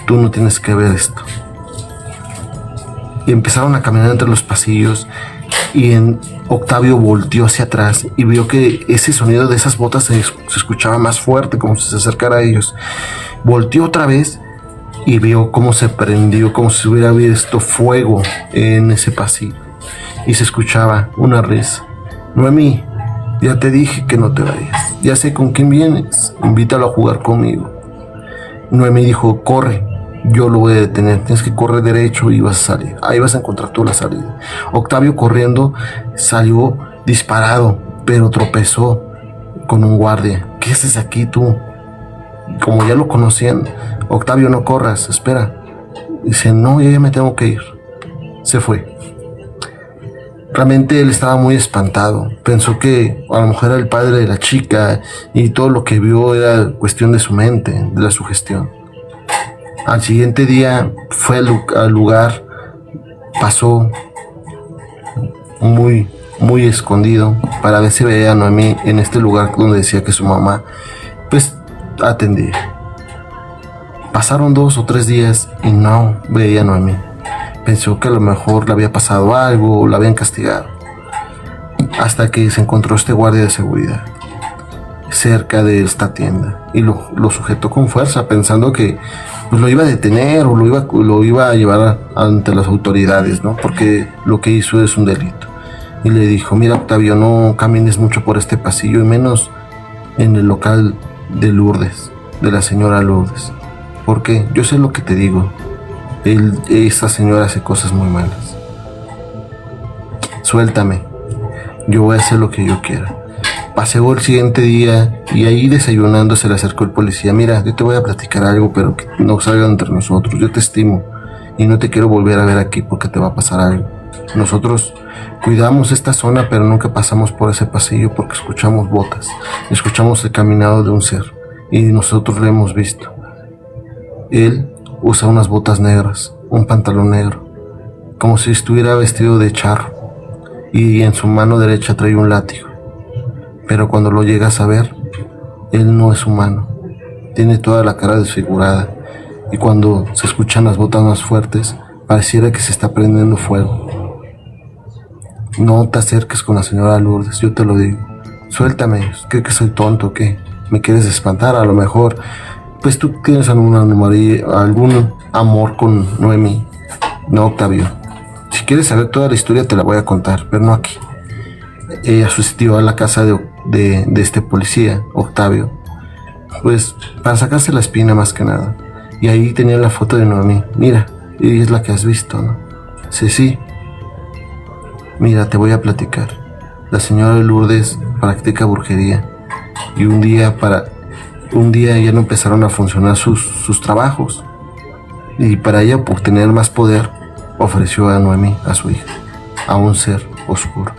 Tú no tienes que ver esto. Y empezaron a caminar entre los pasillos y Octavio volteó hacia atrás y vio que ese sonido de esas botas se escuchaba más fuerte, como si se acercara a ellos. Volteó otra vez y vio cómo se prendió, como si hubiera visto fuego en ese pasillo. Y se escuchaba una risa. Noemí, ya te dije que no te vayas. Ya sé con quién vienes. Invítalo a jugar conmigo. Noemí dijo, corre. Yo lo voy a detener, tienes que correr derecho y vas a salir. Ahí vas a encontrar tú la salida. Octavio corriendo salió disparado, pero tropezó con un guardia. ¿Qué haces aquí tú? Como ya lo conocían, Octavio, no corras, espera. Dice, no, ya me tengo que ir. Se fue. Realmente él estaba muy espantado. Pensó que a lo mejor era el padre de la chica y todo lo que vio era cuestión de su mente, de la sugestión. Al siguiente día fue al lugar, pasó muy, muy escondido para ver si veía a Noemí en este lugar donde decía que su mamá, pues, atendía. Pasaron 2 o 3 días y no veía a Noemí. Pensó que a lo mejor le había pasado algo o la habían castigado. Hasta que se encontró este guardia de seguridad cerca de esta tienda y lo sujetó con fuerza pensando que pues lo iba a detener o lo iba a llevar ante las autoridades, ¿no? Porque lo que hizo es un delito. Y le dijo, mira Octavio, no camines mucho por este pasillo y menos en el local de Lourdes, de la señora Lourdes. Porque yo sé lo que te digo, esa señora hace cosas muy malas. Suéltame, yo voy a hacer lo que yo quiera. Paseó el siguiente día y ahí desayunando se le acercó el policía. Mira, yo te voy a platicar algo, pero que no salga entre nosotros. Yo te estimo y no te quiero volver a ver aquí porque te va a pasar algo. Nosotros cuidamos esta zona, pero nunca pasamos por ese pasillo porque escuchamos botas. Escuchamos el caminado de un ser y nosotros lo hemos visto. Él usa unas botas negras, un pantalón negro, como si estuviera vestido de charro y en su mano derecha trae un látigo. Pero cuando lo llegas a ver, él no es humano. Tiene toda la cara desfigurada. Y cuando se escuchan las botas más fuertes, pareciera que se está prendiendo fuego. No te acerques con la señora Lourdes, yo te lo digo. Suéltame, ¿qué que soy tonto? ¿Qué? ¿Me quieres espantar? A lo mejor, pues tú tienes algún amor con Noemí. No, Octavio. Si quieres saber toda la historia te la voy a contar, pero no aquí. Ella asistió a la casa de este policía, Octavio, pues para sacarse la espina más que nada. Y ahí tenía la foto de Noemí. Mira, ella es la que has visto, ¿no? Sí. Mira, te voy a platicar. La señora Lourdes practica brujería y un día ya no empezaron a funcionar sus trabajos. Y para ella obtener más poder, ofreció a Noemí, a su hija, a un ser oscuro.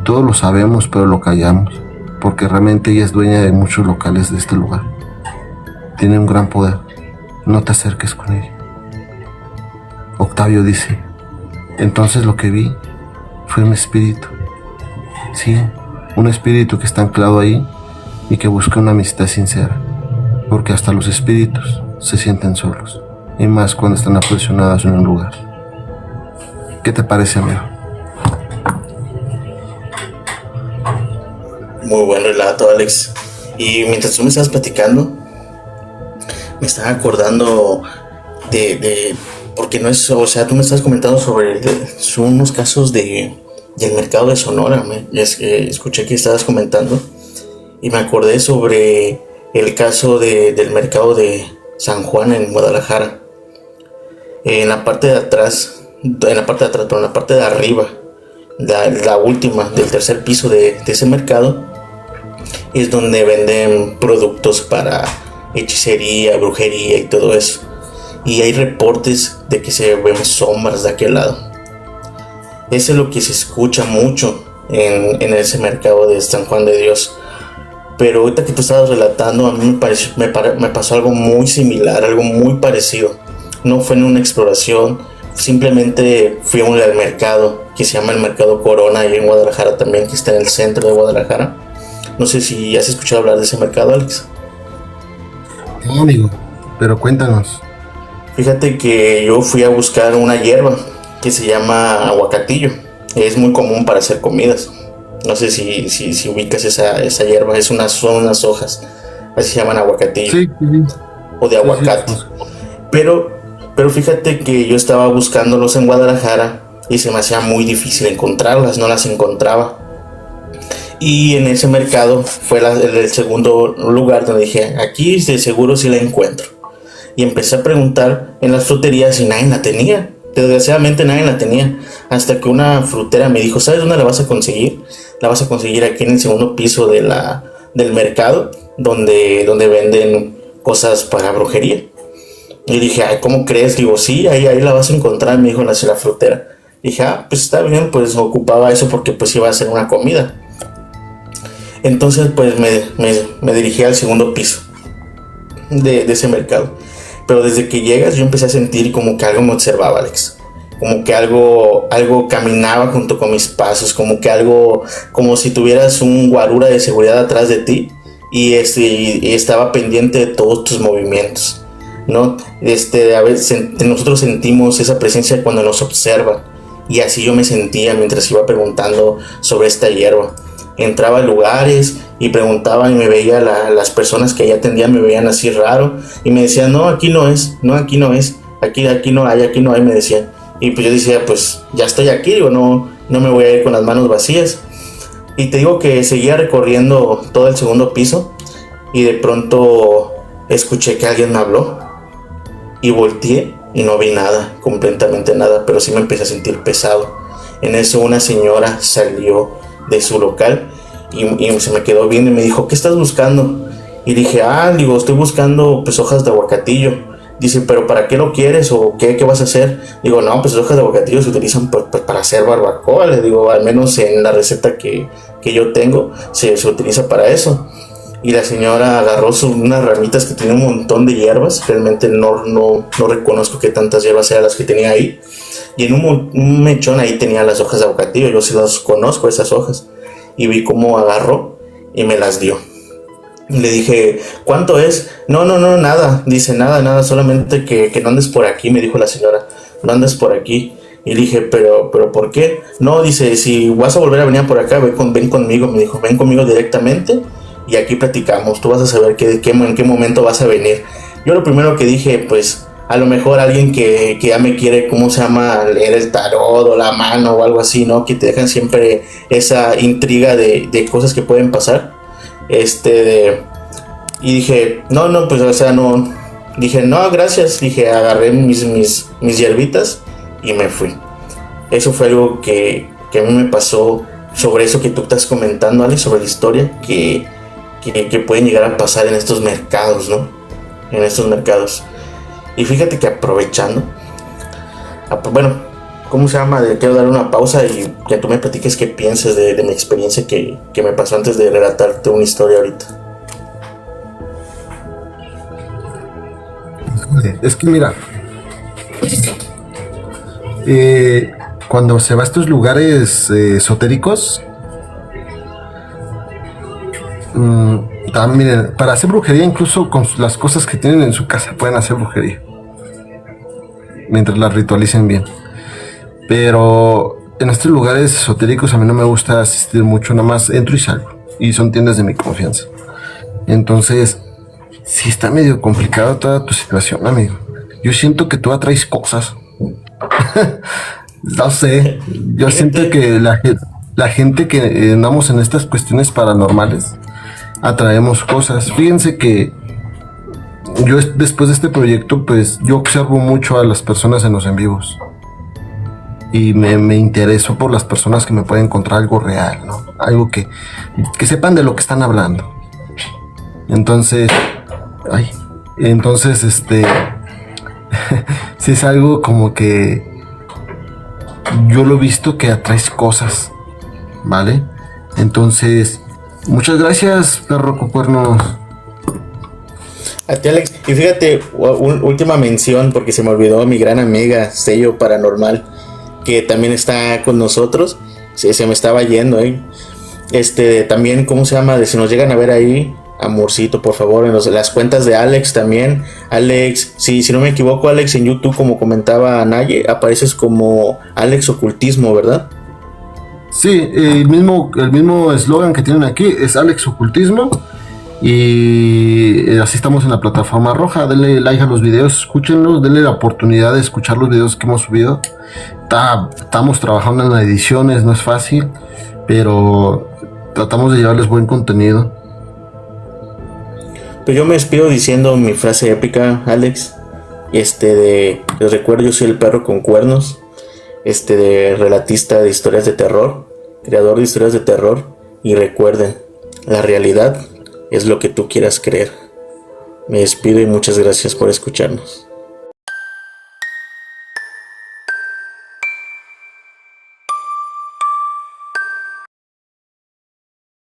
Todos lo sabemos, pero lo callamos, porque realmente ella es dueña de muchos locales de este lugar. Tiene un gran poder. No te acerques con ella. Octavio dice, entonces lo que vi fue un espíritu. Sí, un espíritu que está anclado ahí y que busca una amistad sincera, porque hasta los espíritus se sienten solos, y más cuando están aprisionados en un lugar. ¿Qué te parece, amigo? Muy buen relato, Alex. Y mientras tú me estabas platicando, me estaba acordando de porque no es, o sea, tú me estás comentando sobre son unos casos del mercado de Sonora. Escuché que estabas comentando y me acordé sobre el caso del mercado de San Juan en Guadalajara. En la parte de atrás, pero en la parte de arriba, la última, del tercer piso de ese mercado, es donde venden productos para hechicería, brujería y todo eso. Y hay reportes de que se ven sombras de aquel lado. Eso es lo que se escucha mucho en ese mercado de San Juan de Dios. Pero ahorita que tú estabas relatando, a mí me pasó algo muy similar, algo muy parecido. No fue en una exploración, simplemente fui al mercado, que se llama el Mercado Corona, ahí en Guadalajara también, que está en el centro de Guadalajara. No sé si has escuchado hablar de ese mercado, Alex. No, amigo, pero cuéntanos. Fíjate que yo fui a buscar una hierba que se llama aguacatillo. Es muy común para hacer comidas. No sé si ubicas esa hierba, son unas hojas, así se llaman aguacatillo, Sí, sí, o de aguacate. sí. Pero fíjate que yo estaba buscándolos en Guadalajara y se me hacía muy difícil encontrarlas, no las encontraba. Y en ese mercado fue el segundo lugar donde dije, aquí de seguro sí la encuentro. Y empecé a preguntar en las fruterías y nadie la tenía. Desgraciadamente nadie la tenía. Hasta que una frutera me dijo, ¿sabes dónde la vas a conseguir? La vas a conseguir aquí en el segundo piso del mercado, donde venden cosas para brujería. Y dije, ay, ¿cómo crees? Digo, sí, ahí la vas a encontrar, me dijo la frutera. Dije, pues está bien, pues ocupaba eso porque pues iba a hacer una comida. Entonces pues me dirigí al segundo piso de ese mercado. Pero desde que llegas yo empecé a sentir como que algo me observaba, Alex. Como que algo caminaba junto con mis pasos, como si tuvieras un guarura de seguridad atrás de ti y estaba pendiente de todos tus movimientos, ¿no? A veces nosotros sentimos esa presencia cuando nos observa, y así yo me sentía mientras iba preguntando sobre esta hierba. Entraba a lugares y preguntaba y me veía las personas que ahí atendían, me veían así raro y me decían, no, aquí no es, aquí no hay, me decían. Y pues yo decía, pues ya estoy aquí, digo, no me voy a ir con las manos vacías. Y te digo que seguía recorriendo todo el segundo piso y de pronto escuché que alguien me habló y volteé y no vi nada, completamente nada, pero sí me empecé a sentir pesado. En eso una señora salió de su local y se me quedó viendo y me dijo, ¿qué estás buscando? Y dije, estoy buscando pues hojas de aguacatillo. Dice, ¿pero para qué lo quieres o qué vas a hacer? Digo, no, pues las hojas de aguacatillo se utilizan pues para hacer barbacoa. Le digo, al menos en la receta que yo tengo se utiliza para eso. Y la señora agarró unas ramitas que tenía un montón de hierbas. Realmente no reconozco qué tantas hierbas eran las que tenía ahí. Y en un mechón ahí tenía las hojas de aguacatillo. Yo sí las conozco, esas hojas. Y vi cómo agarró y me las dio. Le dije, ¿cuánto es? No, nada. Dice, nada, solamente que no andes por aquí, me dijo la señora. No andes por aquí. Y dije, ¿pero ¿por qué? No, dice, si vas a volver a venir por acá, ven conmigo. Me dijo, ven conmigo directamente y aquí platicamos. Tú vas a saber en qué momento vas a venir. Yo lo primero que dije, pues, a lo mejor alguien que ya me quiere, ¿cómo se llama? Leer el tarot o la mano o algo así, ¿no? Que te dejan siempre esa intriga de cosas que pueden pasar. Y dije, no, pues, o sea, no. Dije, no, gracias. Dije, agarré mis hierbitas y me fui. Eso fue algo que a mí me pasó sobre eso que tú estás comentando, Alex, sobre la historia que pueden llegar a pasar en estos mercados, ¿no? En estos mercados. Y fíjate que aprovechando, bueno, ¿cómo se llama? Quiero dar una pausa y que tú me platiques qué piensas de mi experiencia que me pasó antes de relatarte una historia ahorita. Es que mira, cuando se va a estos lugares esotéricos, miren, para hacer brujería, incluso con las cosas que tienen en su casa pueden hacer brujería mientras las ritualicen bien. Pero en estos lugares esotéricos a mí no me gusta asistir mucho, nada más entro y salgo, y son tiendas de mi confianza. Entonces sí está medio complicado toda tu situación, amigo. Yo siento que tú atraes cosas. No sé, yo siento que la gente que andamos en estas cuestiones paranormales atraemos cosas. Fíjense que después de este proyecto, pues yo observo mucho a las personas en los en vivos. Y me intereso por las personas que me pueden encontrar algo real, ¿no? Algo que sepan de lo que están hablando. Entonces, sí es algo como que yo lo he visto que atraes cosas, ¿vale? Entonces, muchas gracias, perro con cuernos. A ti, Alex. Y fíjate, última mención, porque se me olvidó mi gran amiga Sello Paranormal, que también está con nosotros. Se me estaba yendo, también, ¿cómo se llama? Si nos llegan a ver ahí, amorcito, por favor, en las cuentas de Alex también. Alex, si no me equivoco, Alex, en YouTube, como comentaba Naye, apareces como Alex Ocultismo, ¿verdad? Sí, el mismo eslogan que tienen aquí es Alex Ocultismo. Y así estamos en la plataforma roja. Denle like a los videos, escúchenlos, denle la oportunidad de escuchar los videos que hemos subido. Estamos trabajando en las ediciones, no es fácil, pero tratamos de llevarles buen contenido. Pues yo me despido diciendo mi frase épica, Alex. Les recuerdo, yo soy el perro con cuernos. Relatista de historias de terror, creador de historias de terror. Y recuerden, la realidad es lo que tú quieras creer. Me despido y muchas gracias por escucharnos.